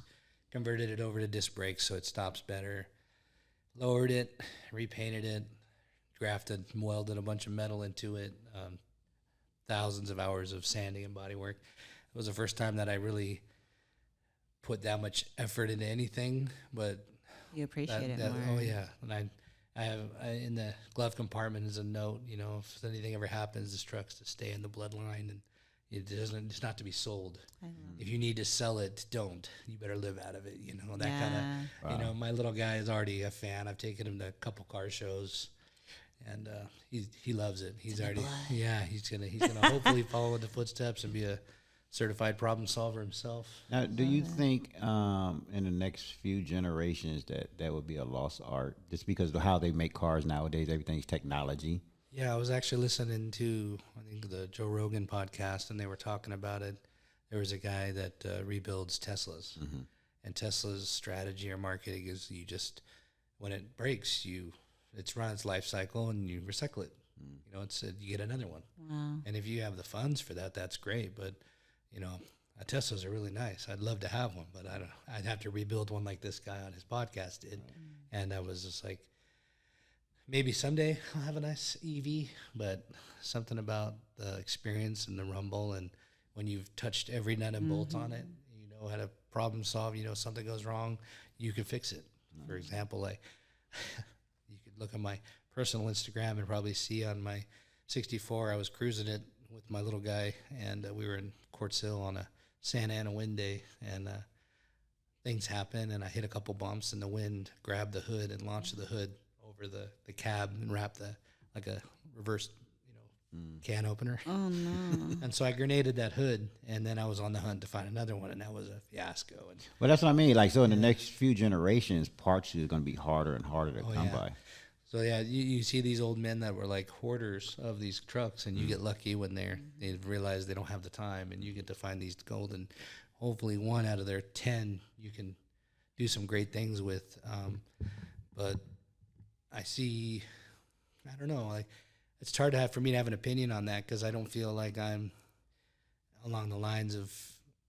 converted it over to disc brakes so it stops better, lowered it, repainted it, grafted, welded a bunch of metal into it, thousands of hours of sanding and body work. It was the first time that I really put that much effort into anything, but You appreciate it more. oh yeah, and I have in the glove compartment is a note. If anything ever happens, this truck's to stay in the bloodline, and it's not to be sold. If you need to sell it, don't. You better live out of it. That kind of. My little guy is already a fan. I've taken him to a couple car shows, and he loves it. He's already he's gonna hopefully follow in the footsteps and be a certified problem solver himself. Now, do you think in the next few generations that would be a lost art, just because of how they make cars nowadays? Everything's technology. Yeah, I was actually listening to, I think, the Joe Rogan podcast, and they were talking about it. There was a guy that rebuilds Teslas, and Tesla's strategy or marketing is when it breaks, it's run its life cycle and you recycle it. You know, you get another one. Wow. And if you have the funds for that, that's great. But, you know, Teslas are really nice. I'd love to have one, but I'd have to rebuild one like this guy on his podcast did. And I was just like, maybe someday I'll have a nice EV, but something about the experience and the rumble, and when you've touched every nut and bolt on it, you know how to problem solve. You know, something goes wrong, you can fix it. For example, like you could look at my personal Instagram and probably see on my 64, I was cruising it with my little guy, and we were in Quartz Hill on a Santa Ana wind day, and things happen, and I hit a couple bumps, and the wind grabbed the hood and launched the hood over the cab and wrapped like a reverse, can opener. Oh no! And so I grenaded that hood, and then I was on the hunt to find another one, and that was a fiasco. And well, that's what I mean. Like, so in the next few generations, parts are going to be harder and harder to come by. So yeah, you see these old men that were like hoarders of these trucks, and you get lucky when they realize they don't have the time, and you get to find these golden. Hopefully, 1 out of their 10 you can do some great things with. But I see, I don't know, like it's hard for me to have an opinion on that, because I don't feel like I'm along the lines of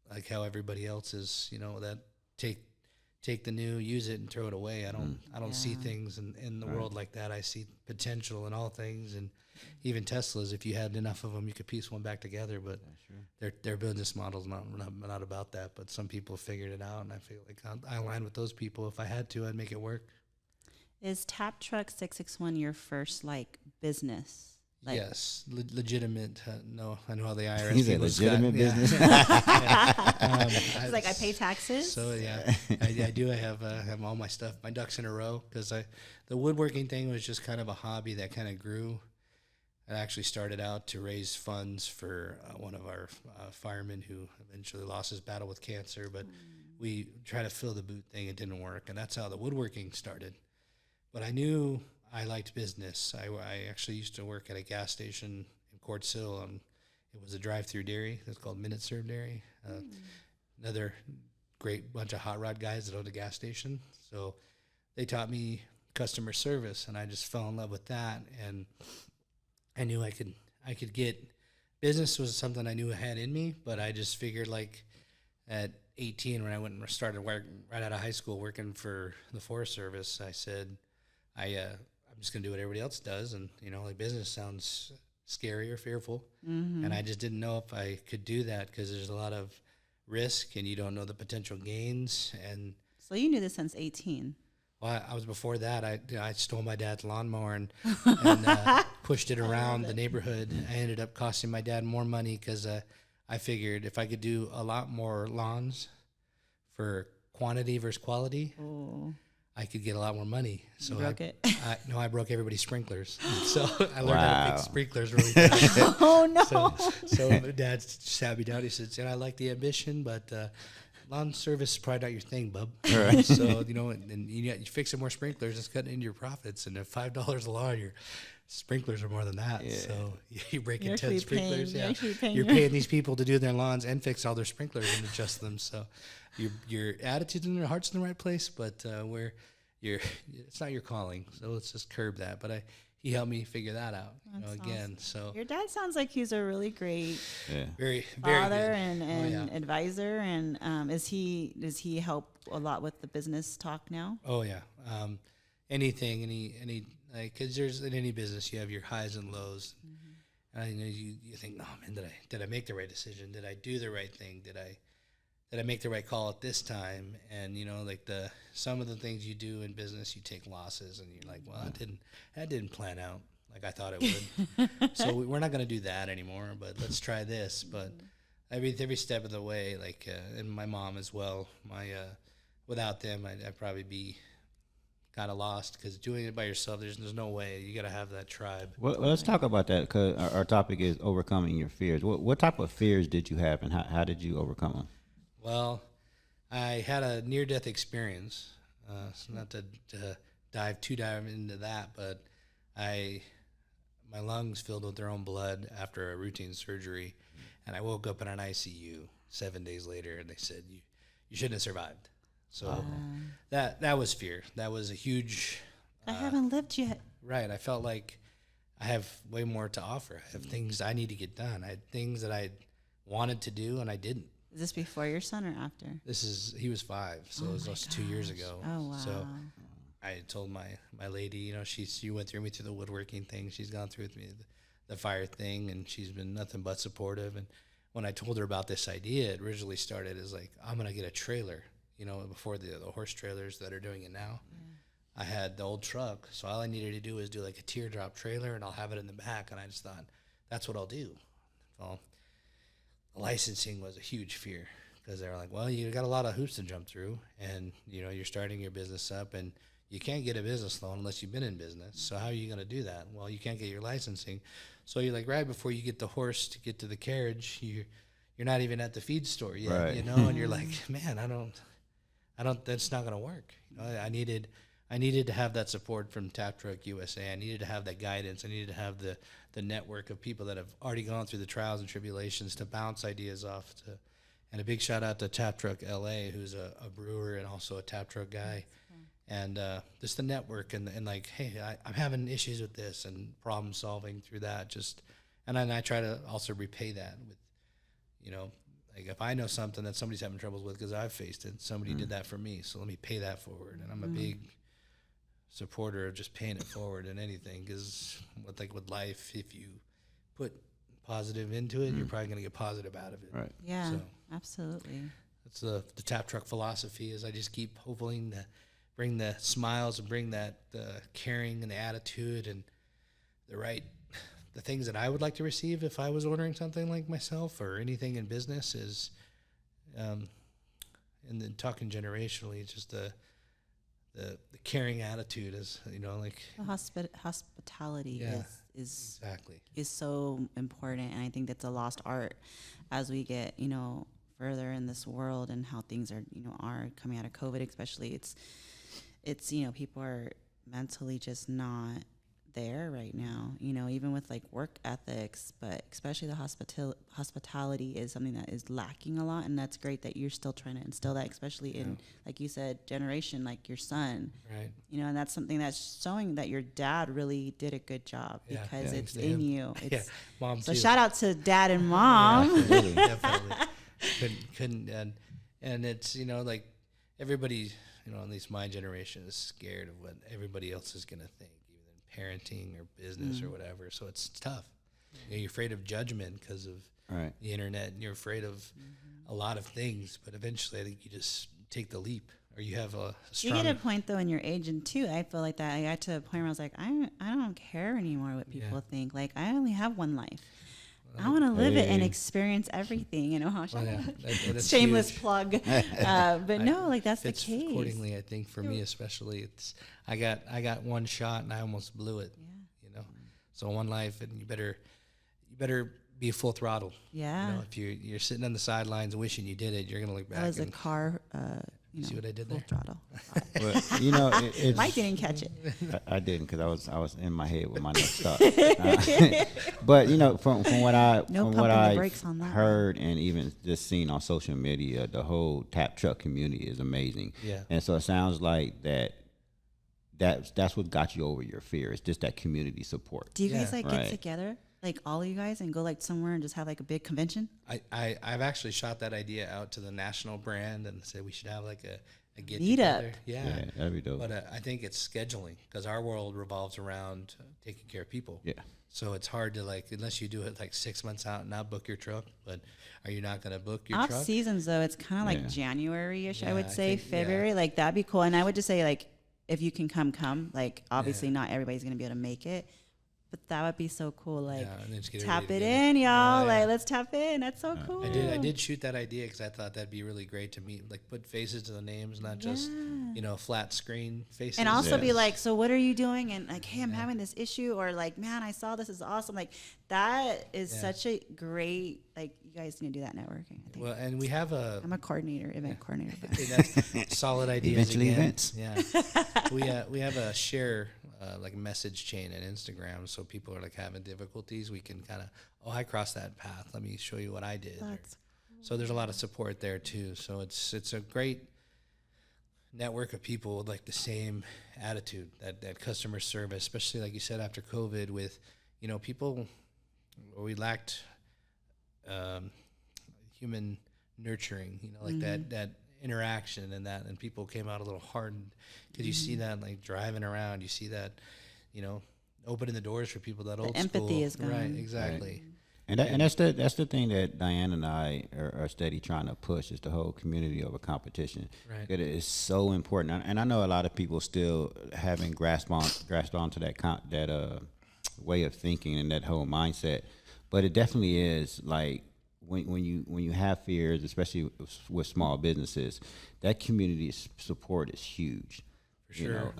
like how everybody else is. You know, that take the new, use it, and throw it away. I don't see things in the world like that. I see potential in all things, and even Teslas. If you had enough of them, you could piece one back together. But their business model's not about that. But some people figured it out, and I feel like I align with those people. If I had to, I'd make it work. Is Tap Truck 661 your first business? Like, yes, legitimate. No, I know how the IRS. He's a legitimate business. It's like I pay taxes. So yeah, I do. I have all my stuff, my ducks in a row, because the woodworking thing was just kind of a hobby that kind of grew. I actually started out to raise funds for one of our firemen who eventually lost his battle with cancer, but we tried to fill the boot thing. It didn't work, and that's how the woodworking started. But I knew I liked business. I actually used to work at a gas station in Quartz Hill. It was a drive-through dairy. It's called Minute Serve Dairy. Another great bunch of hot rod guys that owned a gas station. So they taught me customer service, and I just fell in love with that. And I knew I could get business was something I knew I had in me, but I just figured like at 18 when I went and started work right out of high school working for the Forest Service, I said, I'm just going to do what everybody else does. And, like business sounds scary or fearful. Mm-hmm. And I just didn't know if I could do that, because there's a lot of risk and you don't know the potential gains. And so you knew this since 18. Well, I was before that. I stole my dad's lawnmower and pushed it around the neighborhood. I ended up costing my dad more money, because I figured if I could do a lot more lawns for quantity versus quality, I could get a lot more money. So you broke it? I broke everybody's sprinklers. So I learned how to fix sprinklers really fast. Oh, no. So my dad sat me down. He said, I like the ambition, but lawn service is probably not your thing, bub. Right. So, and you fixing more sprinklers, it's cutting into your profits. And at $5 a lawn, your sprinklers are more than that. Yeah. So you're breaking 10 sprinklers. You're paying these people to do their lawns and fix all their sprinklers and adjust them. So your attitude and your heart's in the right place, but it's not your calling. So let's just curb that. But he helped me figure that out. Again. So your dad sounds like he's a really great, very father and advisor. And does he help a lot with the business talk now? Oh yeah. Anything, because there's in any business you have your highs and lows. Mm-hmm. And you think, oh man, did I make the right decision? Did I do the right thing? Did I make the right call at this time? And some of the things you do in business, you take losses, and you're like, well, that didn't plan out like I thought it would. So we're not going to do that anymore. But let's try this. But every step of the way, and my mom as well. Without them, I'd probably be kind of lost, because doing it by yourself, there's no way. You got to have that tribe. Well, let's talk about that, because our topic is overcoming your fears. What type of fears did you have, and how did you overcome them? Well, I had a near-death experience. So not to dive into that, but my lungs filled with their own blood after a routine surgery, and I woke up in an ICU 7 days later, and they said, you shouldn't have survived. So that was fear. That was a huge. I haven't lived yet. Right. I felt like I have way more to offer. I have things I need to get done. I had things that I wanted to do and I didn't. Is this before your son or after? He was 5, so it was almost 2 years ago. Oh, wow. So I told my lady, you know, she went through me through the woodworking thing. She's gone through with me the fire thing, and she's been nothing but supportive. And when I told her about this idea, it originally started as like, I'm going to get a trailer, you know, before the horse trailers that are doing it now. Yeah. I had the old truck, so all I needed to do was do like a teardrop trailer, and I'll have it in the back. And I just thought, that's what I'll do. Well, licensing was a huge fear because they were like, well, you got a lot of hoops to jump through, and, you know, you're starting your business up, and you can't get a business loan unless you've been in business. So how are you going to do that? Well, you can't get your licensing. So you're like, right before you get the horse to get to the carriage, you're not even at the feed store yet, right. You know, and you're like, man, I don't, that's not going to work. You know, I needed to have that support from Tap Truck USA. I needed to have that guidance. I needed to have the network of people that have already gone through the trials and tribulations to bounce ideas off to. And a big shout out to Tap Truck LA, who's a brewer and also a Tap Truck guy. And just the network and like, hey, I'm having issues with this and problem solving through that. And then I try to also repay that with, you know, like if I know something that somebody's having troubles with because I've faced it, somebody did that for me, so let me pay that forward. And I'm a big supporter of just paying it forward in anything, because with life, if you put positive into it, you're probably going to get positive out of it. Right. Yeah, so absolutely. that's the Tap Truck philosophy. Is I just keep hoping to bring the smiles and bring that caring and the attitude and the things that I would like to receive if I was ordering something like myself or anything in business is, and then talking generationally, just the caring attitude is, you know, like The hospitality is exactly is so important, and I think that's a lost art as we get, you know, further in this world and how things are, you know, are coming out of COVID, especially. It's you know, people are mentally just not there right now, you know, even with like work ethics, but especially the hospitality is something that is lacking a lot, and that's great that you're still trying to instill that, especially in, like you said, generation, like your son, right, you know, and that's something that's showing that your dad really did a good job because it's thanks in to you. It's, mom so too. shout out to dad and mom. Definitely couldn't and it's, you know, like everybody, you know, at least my generation is scared of what everybody else is going to think, even in parenting or business or whatever. So it's tough. You know, you're afraid of judgment because of the internet, and you're afraid of a lot of things. But eventually, I think you just take the leap, or you have a strong. You get a point though in your age, and too, I feel like that. I got to a point where I was like, I don't care anymore what people think. Like, I only have one life. I want to live it and experience everything, you know. That's shameless huge. plug, but no, like that's the Fits case. accordingly, I think for me especially, it's I got one shot and I almost blew it. You know, so one life, and you better be full throttle. Yeah. You know, if you're sitting on the sidelines wishing you did it, you're gonna look back. That was a and car. You see what I did full there? throttle. But you know, it's, Mike didn't catch it. I didn't, because I was in my head with my notes stuck. But you know, from what I brakes on that heard and even just seen on social media, the whole Tap Truck community is amazing. Yeah. And so it sounds like that's what got you over your fear. It's just that community support. Do you guys Right. get together, like all of you guys, and go like somewhere and just have like a big convention? I've actually shot that idea out to the national brand and said we should have like a get Meet up. together. Yeah, that'd be dope. But I think it's scheduling, because our world revolves around taking care of people. Yeah. So it's hard to, like, unless you do it like 6 months out and not book your truck. But are you not going to book your Off truck? seasons though, it's kind of like January-ish, I Yeah, would I say, think, February. Like that'd be cool. And I would just say, like, if you can come. Like obviously not everybody's gonna be able to make it, but that would be so cool. Like and then just get tap everybody it together. in, y'all. Oh, yeah. Like let's tap in. That's so cool. I did shoot that idea because I thought that'd be really great to meet, like put faces to the names, not just, you know, flat screen faces. And also be like, so what are you doing? And like, hey, I'm having this issue, or like, man, I saw this is awesome. Like that is such a great, like, you guys need to do that networking, I think. Well, and we have I'm a event coordinator. But. that's solid ideas. Eventually again. events. Yeah, we have a share like message chain on Instagram, so people are like having difficulties. We can kind of, I crossed that path. Let me show you what I did. That's So there's a lot of support there too. So it's a great, network of people with like the same attitude, that customer service, especially like you said after COVID, with people, we lacked human nurturing, like that interaction, and people came out a little hardened because you see that like driving around, you see that opening the doors for people, that old empathy school is gone. right, exactly. Right. And that's the thing that Diane and I are steady trying to push, is the whole community over competition. Right. It is so important, and I know a lot of people still haven't grasped onto that way of thinking and that whole mindset. But it definitely is like when you have fears, especially with small businesses, that community support is huge. Sure.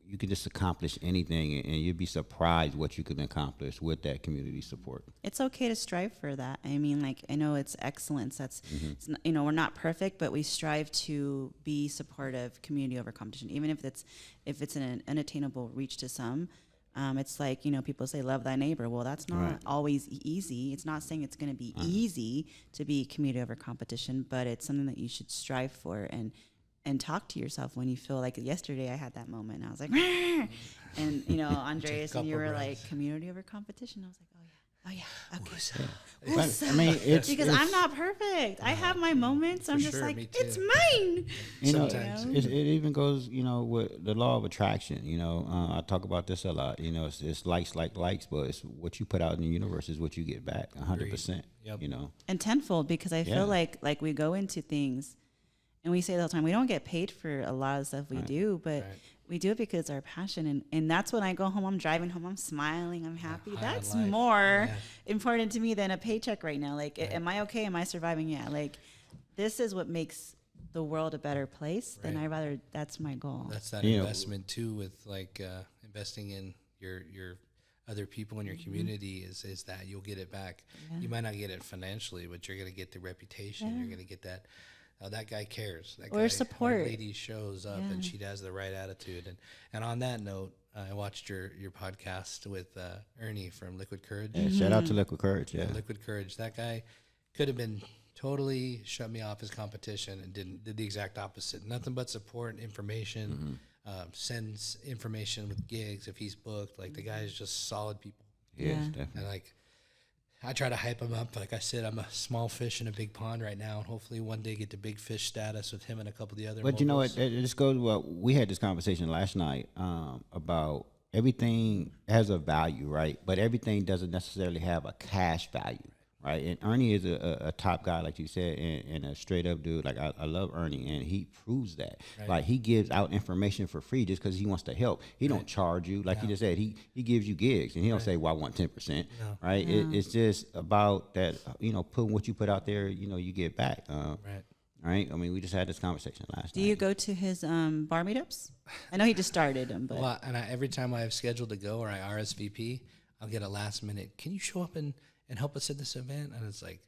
You can just accomplish anything, and you'd be surprised what you can accomplish with that community support. It's okay to strive for that. I mean, like, I know it's excellence. That's, it's not, we're not perfect, but we strive to be supportive, community over competition, even if it's an unattainable reach to some. It's like, people say, love thy neighbor. Well, that's not always easy. It's not saying it's going to be easy to be community over competition, but it's something that you should strive for and talk to yourself when you feel like. Yesterday I had that moment and I was like, Rah! And Andreas, and you were like, community over competition. I was like, oh yeah, okay. I mean, it's because I'm not perfect. I have my moments. I'm just like, it's mine. It even goes, with the law of attraction. I talk about this a lot. It's likes, but it's what you put out in the universe is what you get back, 100%. Yep. And tenfold, because I feel like we go into things. And we say it all the time, we don't get paid for a lot of stuff we do, but we do it because it's our passion. And that's when I go home, I'm driving home, I'm smiling, I'm happy. That's more important to me than a paycheck right now. Like, am I okay? Am I surviving? Yeah. Like, this is what makes the world a better place. Then I rather, that's my goal. That's that investment too, with like investing in your other people in your community is that you'll get it back. You might not get it financially, but you're going to get the reputation. You're going to get that. That guy cares. That or guy, support. That lady shows up and she has the right attitude. And on that note, I watched your podcast with Ernie from Liquid Courage. Yeah, shout out to Liquid Courage. Yeah, Liquid Courage. That guy could have been totally shut me off as competition and did the exact opposite. Nothing but support and information. Sends information with gigs if he's booked. Like, the guy is just solid people. Yes, definitely. And like, I try to hype him up. Like I said, I'm a small fish in a big pond right now, and hopefully one day get to big fish status with him and a couple of the other. But you know what? It just goes. Well, we had this conversation last night about everything has a value, right? But everything doesn't necessarily have a cash value, right? And Ernie is a top guy, like you said, and a straight up dude. Like, I love Ernie, and he proves that. Right. Like, he gives out information for free just because he wants to help. He don't charge you, like he just said. He gives you gigs, and he don't say, "Well, I want 10%." No. Right? It's just about that. Putting what you put out there, you get back. Right. I mean, we just had this conversation last night. Do you go to his bar meetups? I know he just started them, but every time I have scheduled to go or I RSVP, I'll get a last minute. Can you show up and help us at this event? And it's like,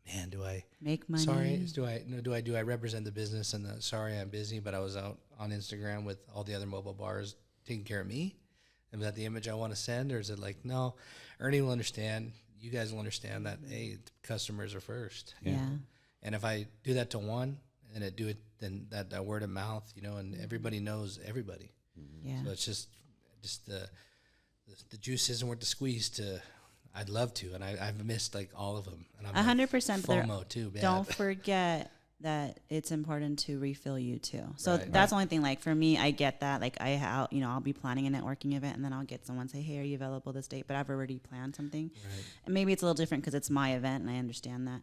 man, do I make money? Sorry, do I represent the business? And sorry, I'm busy, but I was out on Instagram with all the other mobile bars taking care of me. Is that the image I want to send, or is it like, no? Ernie will understand. You guys will understand that. Hey, customers are first. Yeah. And if I do that to one, and I do it, then that word of mouth, and everybody knows everybody. Yeah. So it's just the juice isn't worth the squeeze to. I'd love to, and I've missed like all of them. And I'm 100%. FOMO too. Bad. Don't forget that it's important to refill you too. So that's the only thing. Like, for me, I get that. Like, I'll be planning a networking event, and then I'll get someone say, "Hey, are you available this date?" But I've already planned something, and maybe it's a little different because it's my event, and I understand that.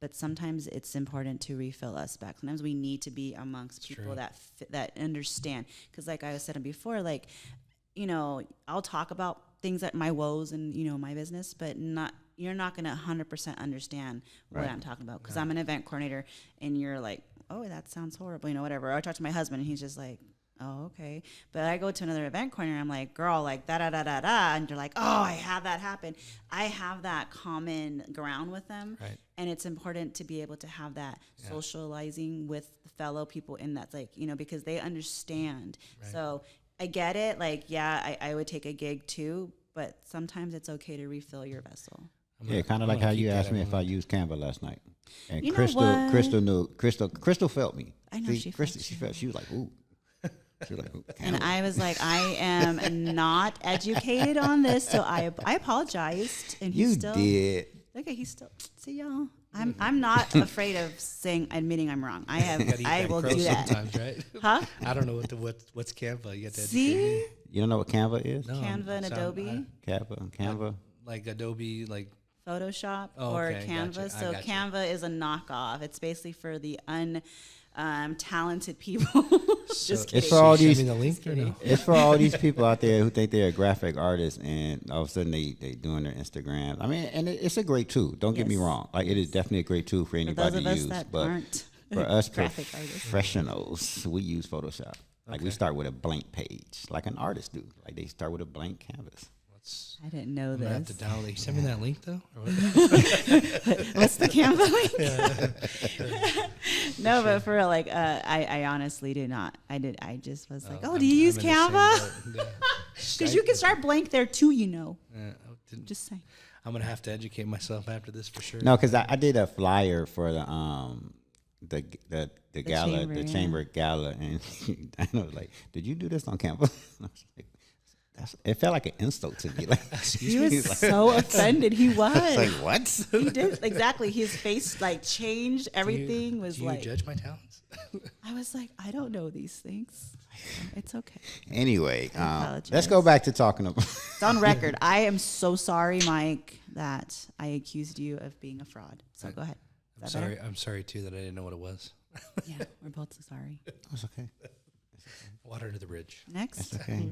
But sometimes it's important to refill us back. Sometimes we need to be amongst people that understand. Because, like I was saying before, like, I'll talk about things that my woes and my business, but you're not going to 100% understand what I'm talking about, because I'm an event coordinator, and you're like, oh, that sounds horrible, whatever. Or I talk to my husband, and he's just like, oh, okay. But I go to another event coordinator, I'm like, girl, like da da da da da, and they're like, oh, I have that happen. I have that common ground with them, and it's important to be able to have that socializing with fellow people, and that's like, because they understand. So I get it. Like, I would take a gig too, but sometimes it's okay to refill your vessel. Yeah, kind of like how you asked me if I used Canva last night. And You know Crystal, what? Crystal felt me. I know See, she felt Crystal, you. she felt. She was like, ooh. She was like, ooh, And I was like, I am not educated on this, so I apologized. And you he's still, did. look at, he's still, see y'all. I'm not afraid of admitting I'm wrong. I will do that. Sometimes, right? Huh? I don't know what's Canva. You have to educate See? me. You don't know what Canva is? No, Canva and Adobe. Canva. Like Adobe, like Photoshop Oh, or okay, Canva. gotcha. I So gotcha. Canva is a knockoff. It's basically for the talented people. Just kidding. It's for all Send these. me the link or no? It's for all these people out there who think they're a graphic artist, and all of a sudden they doing their Instagram. I mean, and it's a great tool. Don't get me Yes. wrong. Like it is definitely a great tool for For anybody those of to us use. that But aren't for us graphic artists. professionals, we use Photoshop. Like we start with a blank page, like an artist do. Like they start with a blank canvas. I didn't know I'm gonna have this. to download. Send me that link though. Or what? What's the Canva link? No, but for real, like, I honestly did not. I just was like, oh, do you use I'm in the same Canva? boat. Because you can start blank there too, you know. Didn't- Just saying. I'm gonna have to educate myself after this for sure. No, because I did a flyer for the gala, chamber, the yeah. chamber gala, and I was like, "Did you do this on Canva?" I was like, it felt like an insult to me. Like, He was so offended. He was. like what? He did exactly. His face like changed. Everything was do you like. judge my talents? I was like, I don't know these things. It's okay. Anyway, apologize. let's go back to talking about. It's on record. I am so sorry, Mike, that I accused you of being a fraud. So go ahead. I'm Is that better? sorry. I'm sorry too that I didn't know what it was. Yeah, we're both so sorry. It's okay. Water to the bridge. Next. Okay.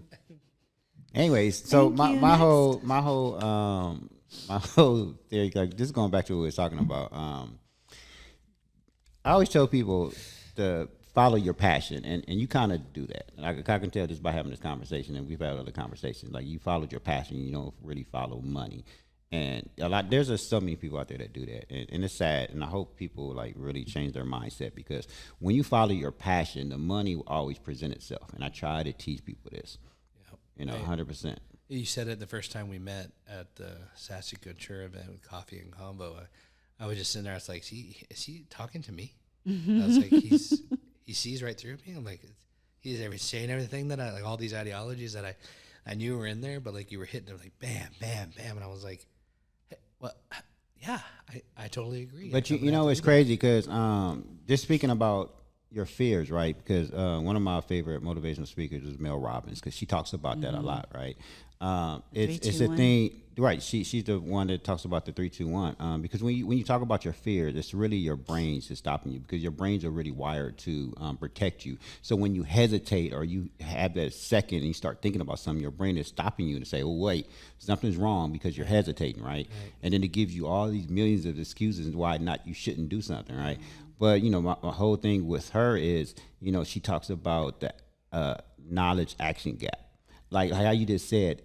Anyways, so Thank my you. my whole my whole theory, like this is going back to what we were talking about. I always tell people to follow your passion, and you kind of do that. And I can tell just by having this conversation, and we've had other conversations. Like you followed your passion, you don't really follow money. And there's just so many people out there that do that, and it's sad. And I hope people like really change their mindset, because when you follow your passion, the money will always present itself. And I try to teach people this, you know, 100%. You said it the first time we met at the Sassy Couture event with Coffee and Combo. I was just sitting there. I was like, is he talking to me? I was like, he sees right through me. I'm like, he's saying everything that I like, all these ideologies that I knew were in there, but like you were hitting them like bam, bam, bam, and I was like, hey, well, yeah, I totally agree. But you know, it's crazy because just speaking about your fears, right? Because one of my favorite motivational speakers is Mel Robbins, because she talks about that a lot, right? It's a 3-2-1. thing, right? She's the one that talks about the 3-2-1. Because when you talk about your fears, it's really your brains that's stopping you, because your brains are really wired to protect you. So when you hesitate or you have that second and you start thinking about something, your brain is stopping you to say, "Oh wait, something's wrong," because you're hesitating, right? And then it gives you all these millions of excuses why not you shouldn't do something, right? But you know, my whole thing with her is, you know, she talks about the knowledge action gap. Like how you just said,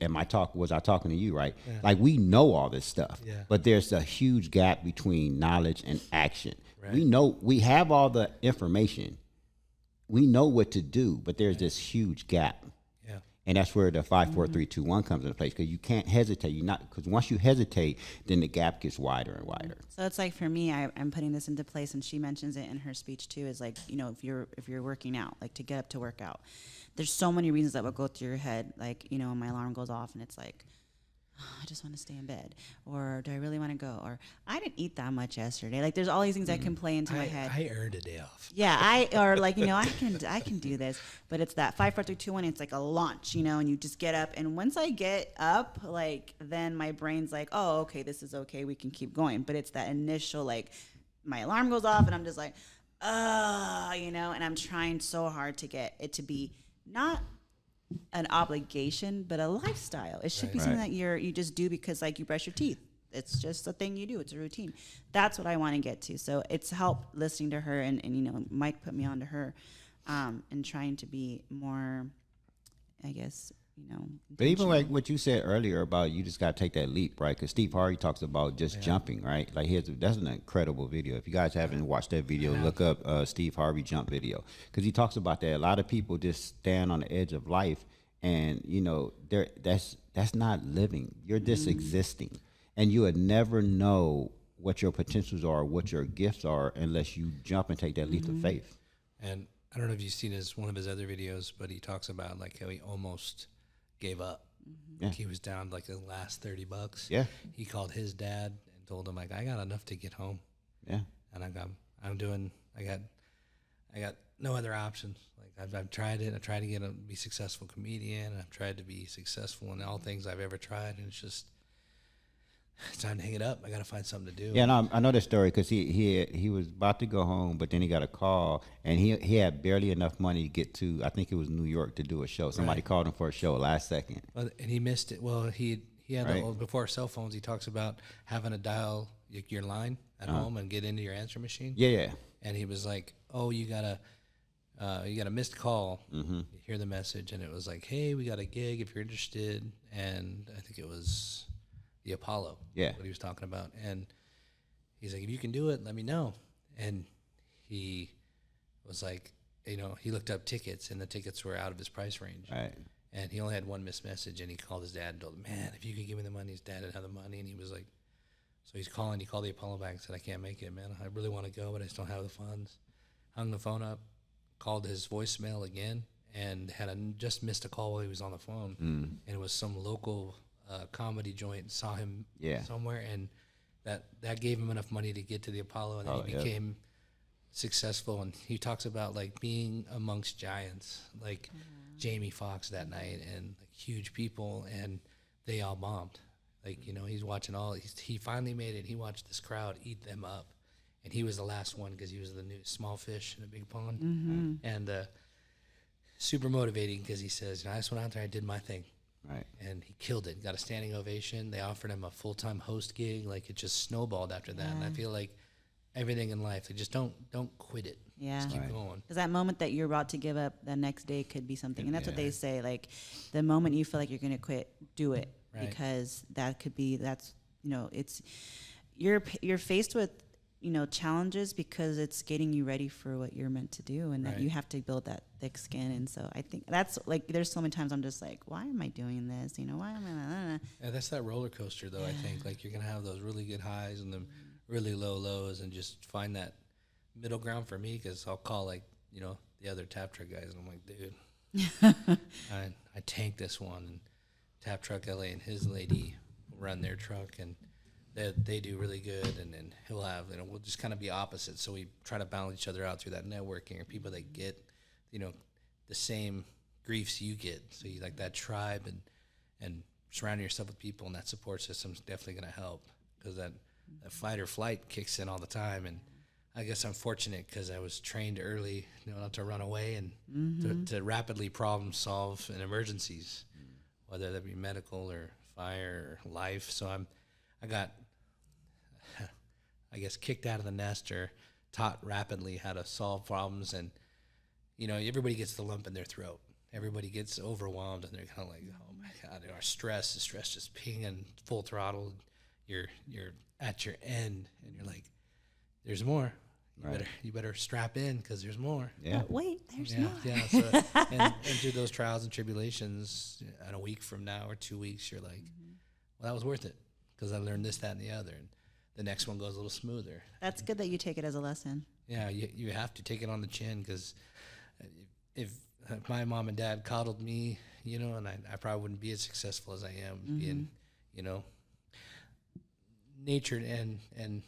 was I talking to you, right? Yeah. Like we know all this stuff, but there's a huge gap between knowledge and action. Right. We have all the information. We know what to do, but there's this huge gap. Yeah. And that's where the 5, 4, 3, 2, 1 comes into place, because you can't hesitate. Because once you hesitate, then the gap gets wider and wider. So it's like for me, I'm putting this into place, and she mentions it in her speech too. Is like, you know, if you're working out, like to get up to work out, there's so many reasons that will go through your head. Like, you know, when my alarm goes off and it's like, oh, I just want to stay in bed, or do I really want to go, or I didn't eat that much yesterday. Like, there's all these things that can play into my head. I earned a day off. Yeah, or like, you know, I can do this, but it's that 5, 4, 3, 2, 1. It's like a launch, you know, and you just get up, and once I get up, like then my brain's like, oh, okay, this is okay, we can keep going. But it's that initial, like, my alarm goes off, and I'm just like, you know, and I'm trying so hard to get it to be not an obligation, but a lifestyle. It should be something that you just do because, like, you brush your teeth. It's just a thing you do. It's a routine. That's what I want to get to. So it's helped listening to her, and you know, Mike put me on to her, and trying to be more, I guess, you know. But even like what you said earlier about you just got to take that leap, right? Because Steve Harvey talks about just jumping, right? Like that's an incredible video. If you guys haven't watched that video, look up Steve Harvey jump video, because he talks about that. A lot of people just stand on the edge of life, and you know, that's not living. You're just existing, and you would never know what your potentials are, what your gifts are, unless you jump and take that leap of faith. And I don't know if you've seen one of his other videos, but he talks about like how he almost gave up. Yeah. Like he was down like the last $30. Yeah. He called his dad and told him like, I got enough to get home. Yeah. And I got no other options. Like I've tried it. I tried to be a successful comedian. I've tried to be successful in all things I've ever tried. And it's time to hang it up. I got to find something to do. Yeah, no, I know that story because he was about to go home, but then he got a call, and he had barely enough money to get to, I think it was New York, to do a show. Somebody called him for a show last second. Well, and he missed it. Well, he had Right. before cell phones. He talks about having to dial your line at home and get into your answer machine. Yeah. And he was like, "Oh, you got a missed call. You hear the message, and it was like, hey, we got a gig if you're interested." And I think it was the Apollo. Yeah. What he was talking about. And he's like, if you can do it, let me know. And he was like, he looked up tickets, and the tickets were out of his price range. Right. And he only had one missed message, and he called his dad and told him, man, if you could give me the money. His dad didn't have the money, and he was like, so he called the Apollo back and said, I can't make it, man. I really want to go, but I just don't have the funds. Hung the phone up, called his voicemail again, and just missed a call while he was on the phone. And it was some local comedy joint, saw him somewhere, and that gave him enough money to get to the Apollo, and then he became successful. And he talks about like being amongst giants, like Jamie Foxx that night, and like huge people, and they all bombed. Like, he's watching he finally made it. He watched this crowd eat them up, and he was the last one because he was the new small fish in a big pond. And super motivating because he says, I just went out there, I did my thing. Right. And he killed it. Got a standing ovation. They offered him a full-time host gig. Like, it just snowballed after that. And I feel like everything in life, like, just don't quit it. Yeah. Just keep going. Because that moment that you're about to give up, the next day could be something. And that's what they say. Like, the moment you feel like you're going to quit, do it. Right. Because it's you're faced with, challenges because it's getting you ready for what you're meant to do, and that you have to build that thick skin. And so I think that's like, there's so many times I'm just like, why am I doing this? Why am I? Yeah, that's that roller coaster, though. I think like you're gonna have those really good highs and the really low lows, and just find that middle ground for me. Because I'll call the other Tap Truck guys, and I'm like, dude, I tanked this one, and Tap Truck LA and his lady run their truck, and they do really good, and then he'll have, we'll just kind of be opposite. So we try to balance each other out through that networking, or people that get, the same griefs you get. So you like that tribe, and surrounding yourself with people, and that support system is definitely going to help, because that fight or flight kicks in all the time. And I guess I'm fortunate because I was trained early, not to run away, and to rapidly problem solve in emergencies, whether that be medical or fire or life. So I got, I guess, kicked out of the nest, or taught rapidly how to solve problems. And, everybody gets the lump in their throat. Everybody gets overwhelmed, and they're kind of like, oh my God, the stress just pinging full throttle. You're at your end, and you're like, there's more. You better strap in, because there's more. Yeah. But wait, there's more. Yeah. So, and through those trials and tribulations, and a week from now or 2 weeks, you're like, well, that was worth it, because I learned this, that, and the other. And the next one goes a little smoother. That's good that you take it as a lesson. Yeah, you have to take it on the chin, because if my mom and dad coddled me, and I probably wouldn't be as successful as I am, being, natured and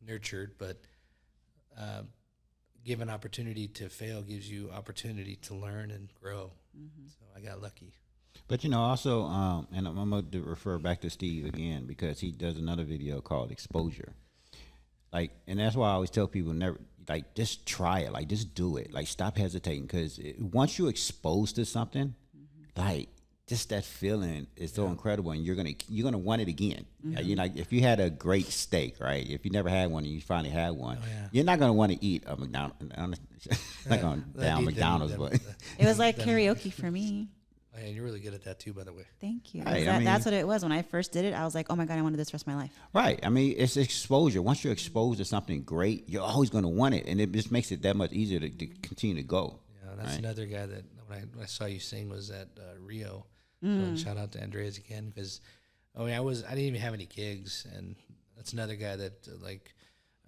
nurtured. But given opportunity to fail gives you opportunity to learn and grow. So I got lucky. But also, and I'm going to refer back to Steve again, because he does another video called Exposure. Like, and that's why I always tell people, never, like, just try it, like, just do it, like, stop hesitating, because once you're exposed to something, like, just that feeling is so incredible, and you're gonna want it again. Like, if you had a great steak, right? If you never had one and you finally had one, you're not gonna want to eat a McDonald's. Not going down McDonald's, but it was like karaoke for me. And you're really good at that too, by the way. Thank you. Right, That's what it was. When I first did it, I was like, oh my God, I want to do this the rest of my life. Right. I mean, it's exposure. Once you're exposed to something great, you're always going to want it. And it just makes it that much easier to continue to go. Yeah, that's another guy that when I saw you sing was at Rio. So shout out to Andreas again, because I didn't even have any gigs, and that's another guy that like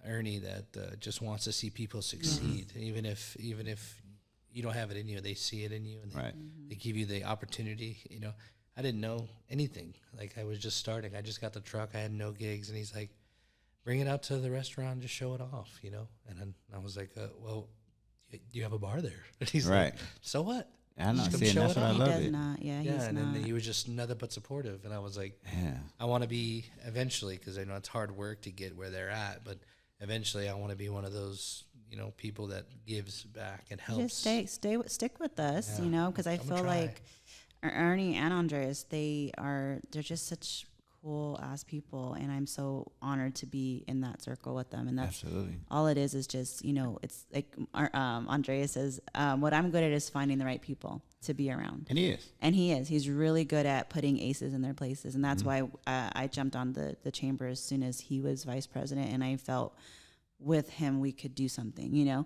Ernie that just wants to see people succeed, even if you don't have it in you, they see it in you, and they give you the opportunity. You know, I didn't know anything. Like I was just starting. I just got the truck. I had no gigs, and he's like, "Bring it out to the restaurant, and just show it off." You know, and then I was like, "Well, you have a bar there." And he's like, "So what?" I know. Just come See, and show that's it what I off. love He does it. not. Yeah, Yeah, he's and not. then he was just nothing but supportive, and I was like, Yeah. I want to be eventually, because I know it's hard work to get where they're at, but eventually I want to be one of those, you know, people that gives back and helps. Just stick with us, Yeah. you know, because I I'm gonna feel try. like Ernie and Andreas, they're just such cool ass people, and I'm so honored to be in that circle with them. And that's Absolutely. all it is just, you know, it's like Andreas says, what I'm good at is finding the right people to be around. And he is. And he's really good at putting aces in their places. And that's why I jumped on the chamber as soon as he was vice president. And I felt with him, we could do something, you know,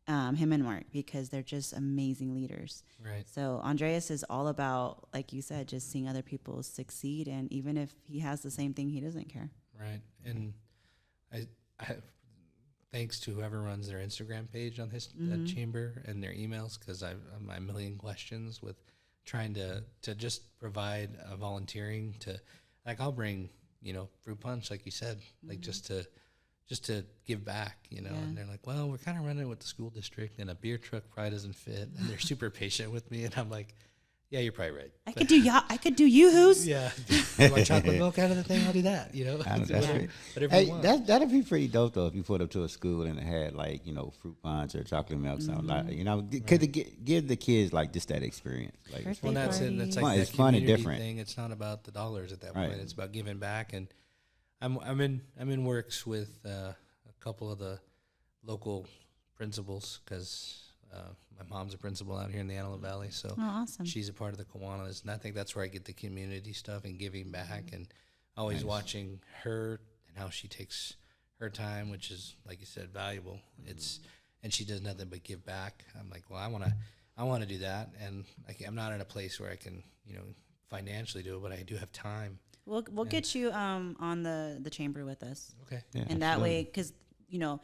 him and Mark, because they're just amazing leaders. Right. So Andreas is all about, like you said, just seeing other people succeed. And even if he has the same thing, he doesn't care. Right. And I thanks to whoever runs their Instagram page on his that chamber and their emails, because I've my million questions with trying to just provide volunteering to, like, I'll bring, you know, fruit punch, like you said, like just to give back, you know. And they're like, well, we're kind of running with the school district, and a beer truck probably doesn't fit, and they're super patient with me, and I'm like, yeah, you're probably right. I could do yoo-hoos. Yeah. You want chocolate milk out of the thing? I'll do that, you know. That's Whatever- right. whatever Hey, you want. that'd be pretty dope though if you put up to a school and it had like, you know, fruit punch or chocolate milk, something like, you know, could give the kids like just that experience. Like, Birthday Well, that's it. That's party. like It's that fun and community different. thing. It's not about the dollars at that Right. point. It's about giving back. And I'm in works with a couple of the local principals, because my mom's a principal out here in the Antelope Valley, so Oh, awesome. she's a part of the Kiwanis, and I think that's where I get the community stuff and giving back, and always watching her and how she takes her time, which is, like you said, valuable. It's and she does nothing but give back. I'm like, well, I want to do that, and I'm not in a place where I can, you know, financially do it, but I do have time. We'll get you on the chamber with us. Okay. Yeah, And that absolutely. way, because, you know,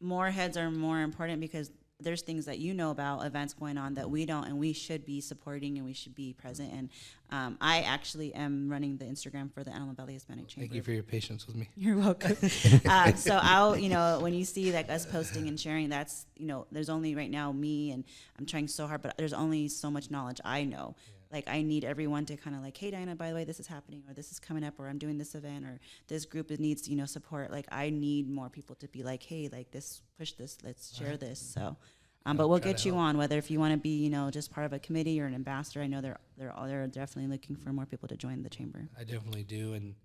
more heads are more important, because there's things that you know about, events going on that we don't, and we should be supporting and we should be present. And I actually am running the Instagram for the Antelope Valley Hispanic Chamber. Thank you for your patience with me. You're welcome. So I'll, you know, when you see like us posting and sharing, that's, you know, there's only right now me, and I'm trying so hard, but there's only so much knowledge I know. Like, I need everyone to kind of like, hey, Diana, by the way, this is happening, or this is coming up, or I'm doing this event, or this group needs, you know, support. Like, I need more people to be like, hey, like this, push this, let's share this. So, but we'll try to get you help. on, whether if you want to be, you know, just part of a committee or an ambassador. I know they're definitely looking for more people to join the chamber. I definitely do, and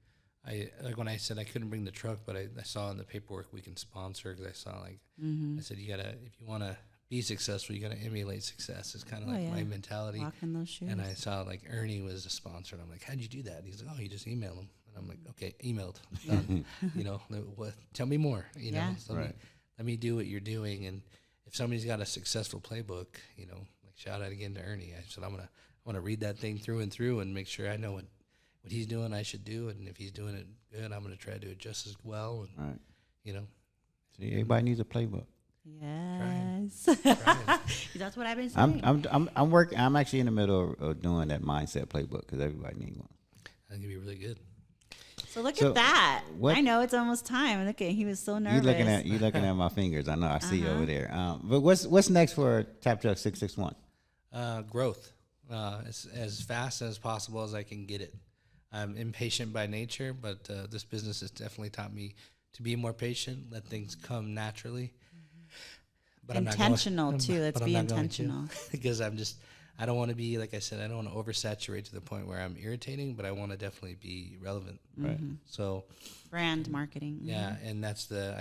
I like when I said I couldn't bring the truck, but I saw in the paperwork we can sponsor, because I saw like I said, you gotta, if you want to be successful, you gotta emulate success. It's kind of Oh, like yeah. my mentality. Walk in those shoes. And I saw like Ernie was a sponsor, and I'm like, how'd you do that? And he's like, oh, you just email him. And I'm like, okay, emailed, done. You know, tell me more. You know, Yeah. so Right. let me do what you're doing, and if somebody's got a successful playbook, you know, like shout out again to Ernie. I said, I want to read that thing through and through and make sure I know what he's doing I should do, and if he's doing it good, I'm going to try to do it just as well. And Right. you know, See, everybody needs a playbook. Yes. trying. That's what I've been saying. I'm working. I'm actually in the middle of doing that mindset playbook, because everybody needs one. That's gonna be really good. So look So, at that. what- I know it's almost time. Look at, he was so nervous. You looking at my fingers. I know. I see you over there. But what's next for Tap Truck 661? Growth, as fast as possible as I can get it. I'm impatient by nature, but this business has definitely taught me to be more patient, let things come naturally. But Intentional, I'm not too. Let's but I'm be not going to, intentional. because I don't want to be, like I said, I don't want to oversaturate to the point where I'm irritating, but I want to definitely be relevant. Right. So, Brand marketing. yeah, and that's Well,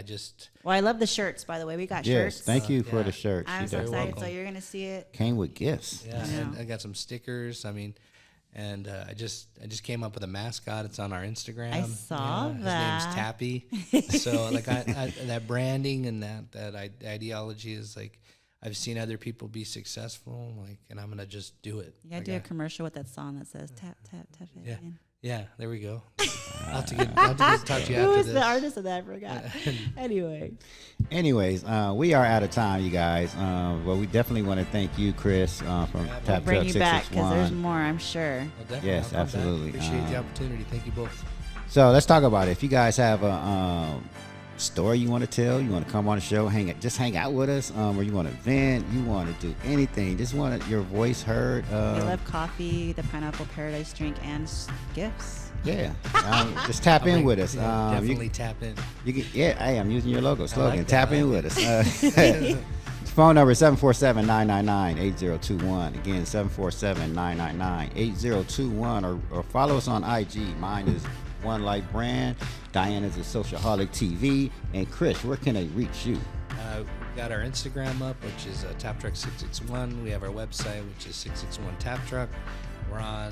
I love the shirts, by the way. We got Yes. shirts. Thank you for yeah. the shirt. I'm so You're excited. welcome. So you're going to see it. Came with gifts. yeah, Yeah. and I got some stickers. I mean, and I just came up with a mascot. It's on our Instagram. I saw His that. name's Tappy. So like I that branding and that ideology is like, I've seen other people be successful, like, and I'm gonna just do it. You got to Like do a commercial with that song that says tap, tap, tap it Yeah. in. Yeah, there we go. I'll have to get to talk to you Who after is this. the artist of that? I forgot. Anyways, we are out of time, you guys. Well, we definitely want to thank you, Chris, from Tap Bring Truck you back because 661. there's more, I'm sure. Well, definitely, Yes, I'll come back. absolutely. Appreciate the opportunity. Thank you both. So let's talk about it. If you guys have a story you want to tell, you want to come on the show, just hang out with us, or you want to vent, you want to do anything, just want your voice heard. We love coffee, the Pineapple Paradise drink, and gifts. Yeah, just tap in with us. Definitely tap in. You can, yeah, hey, I'm using your logo slogan. like Tap that. in with us. Phone number is 747-999-8021. Again, 747-999-8021. Or follow us on IG. Mine is One Life Brand. Diana's is Socialholic TV. And Chris, where can they reach you? We've got our Instagram up, which is TapTruck661. We have our website, which is 661 Tap Truck. We're on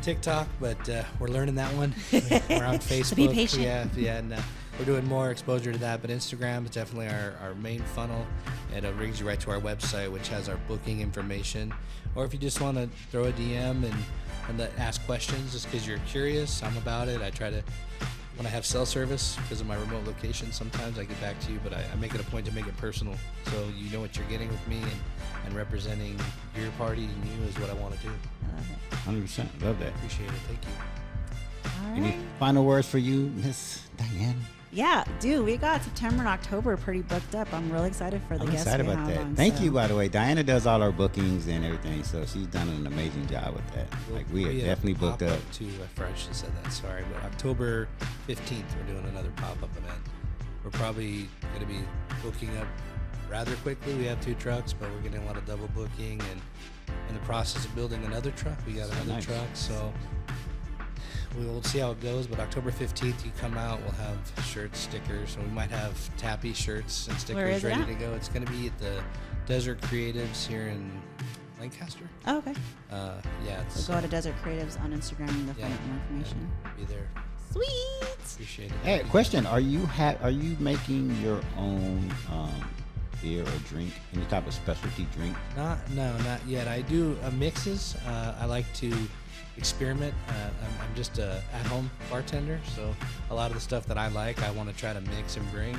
TikTok, but we're learning that one. We're on Facebook. So be patient. Yeah, and we're doing more exposure to that. But Instagram is definitely our main funnel. It brings you right to our website, which has our booking information. Or if you just want to throw a DM and ask questions just because you're curious, I'm about it. I try to, when I have cell service, because of my remote location, sometimes I get back to you, but I make it a point to make it personal. So you know what you're getting with me, and representing your party and you is what I want to do. I love it. 100%. Love that. Appreciate it. Thank you. All right. Any final words for you, Miss Diana? Yeah, dude, we got September and October pretty booked up. I'm really excited for the I'm guests excited we about have that. on, Thank so. you, by the way. Diana does all our bookings and everything, so she's done an amazing job with that. Like, we are definitely booked up. Too, I should have said that. Sorry, but October 15th, we're doing another pop-up event. We're probably going to be booking up rather quickly. We have 2 trucks, but we're getting a lot of double booking, and in the process of building another truck. We got another nice. truck, so we'll see how it goes. But October 15th, you come out, we'll have shirts, stickers, so we might have Tappy shirts and Where is stickers it ready at? to go. It's going to be at the Desert Creatives here in Lancaster. Oh, okay. Yeah, it's, So go to Desert Creatives on Instagram and they'll yeah, find out more information. be there. Sweet. Appreciate it. Hey, question: Are you making your own beer or drink, any type of specialty drink? Not yet. I do mixes. I like to experiment. I'm just a at-home bartender, so a lot of the stuff that I like, I want to try to mix and bring.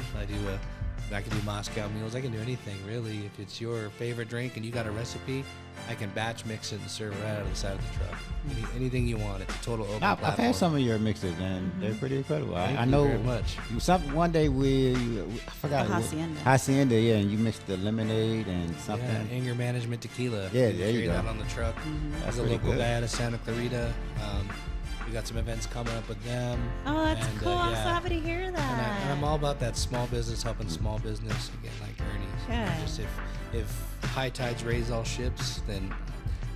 I can do Moscow mules. I can do anything really. If it's your favorite drink and you got a recipe, I can batch mix it and serve it right out of the side of the truck. Anything you want. It's a total open I've platform. had some of your mixes, and they're pretty incredible. Thank I you know very much. one day I forgot. The Hacienda. Hacienda, yeah, and you mixed the lemonade and something. Yeah, anger management tequila. Yeah, We there you carry go. that on the truck. That's As a pretty local good. guy out of Santa Clarita, we got some events coming up with them. Oh, that's And, cool. I'm so yeah. happy to hear that. And I'm all about that small business, helping small business again, like Ernie's. You know, Good. just if high tides raise all ships, then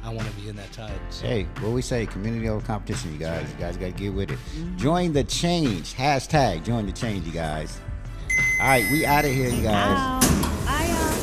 I want to be in that tide. So. Hey, what we say, community over competition, you guys. You guys got to get with it. Join the change. Hashtag join the change, you guys. All right, we out of here, you guys. Ow. Bye, y'all.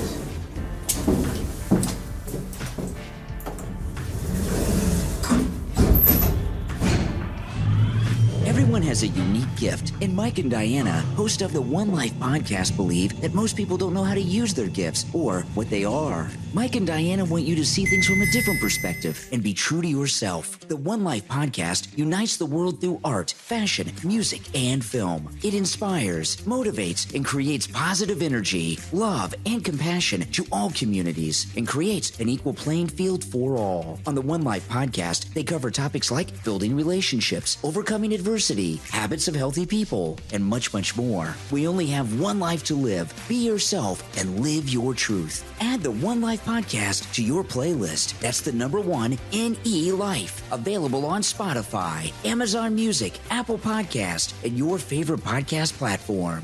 Everyone has a unique gift, and Mike and Diana, host of the One Life podcast, believe that most people don't know how to use their gifts or what they are. Mike and Diana want you to see things from a different perspective and be true to yourself. The One Life podcast unites the world through art, fashion, music, and film. It inspires, motivates, and creates positive energy, love, and compassion to all communities and creates an equal playing field for all. On the One Life podcast, they cover topics like building relationships, overcoming adversity, habits of healthy people, and much, much more. We only have one life to live. Be yourself and live your truth. Add the One Life podcast to your playlist. That's the number 1NELife. Available on Spotify, Amazon Music, Apple Podcast, and your favorite podcast platform.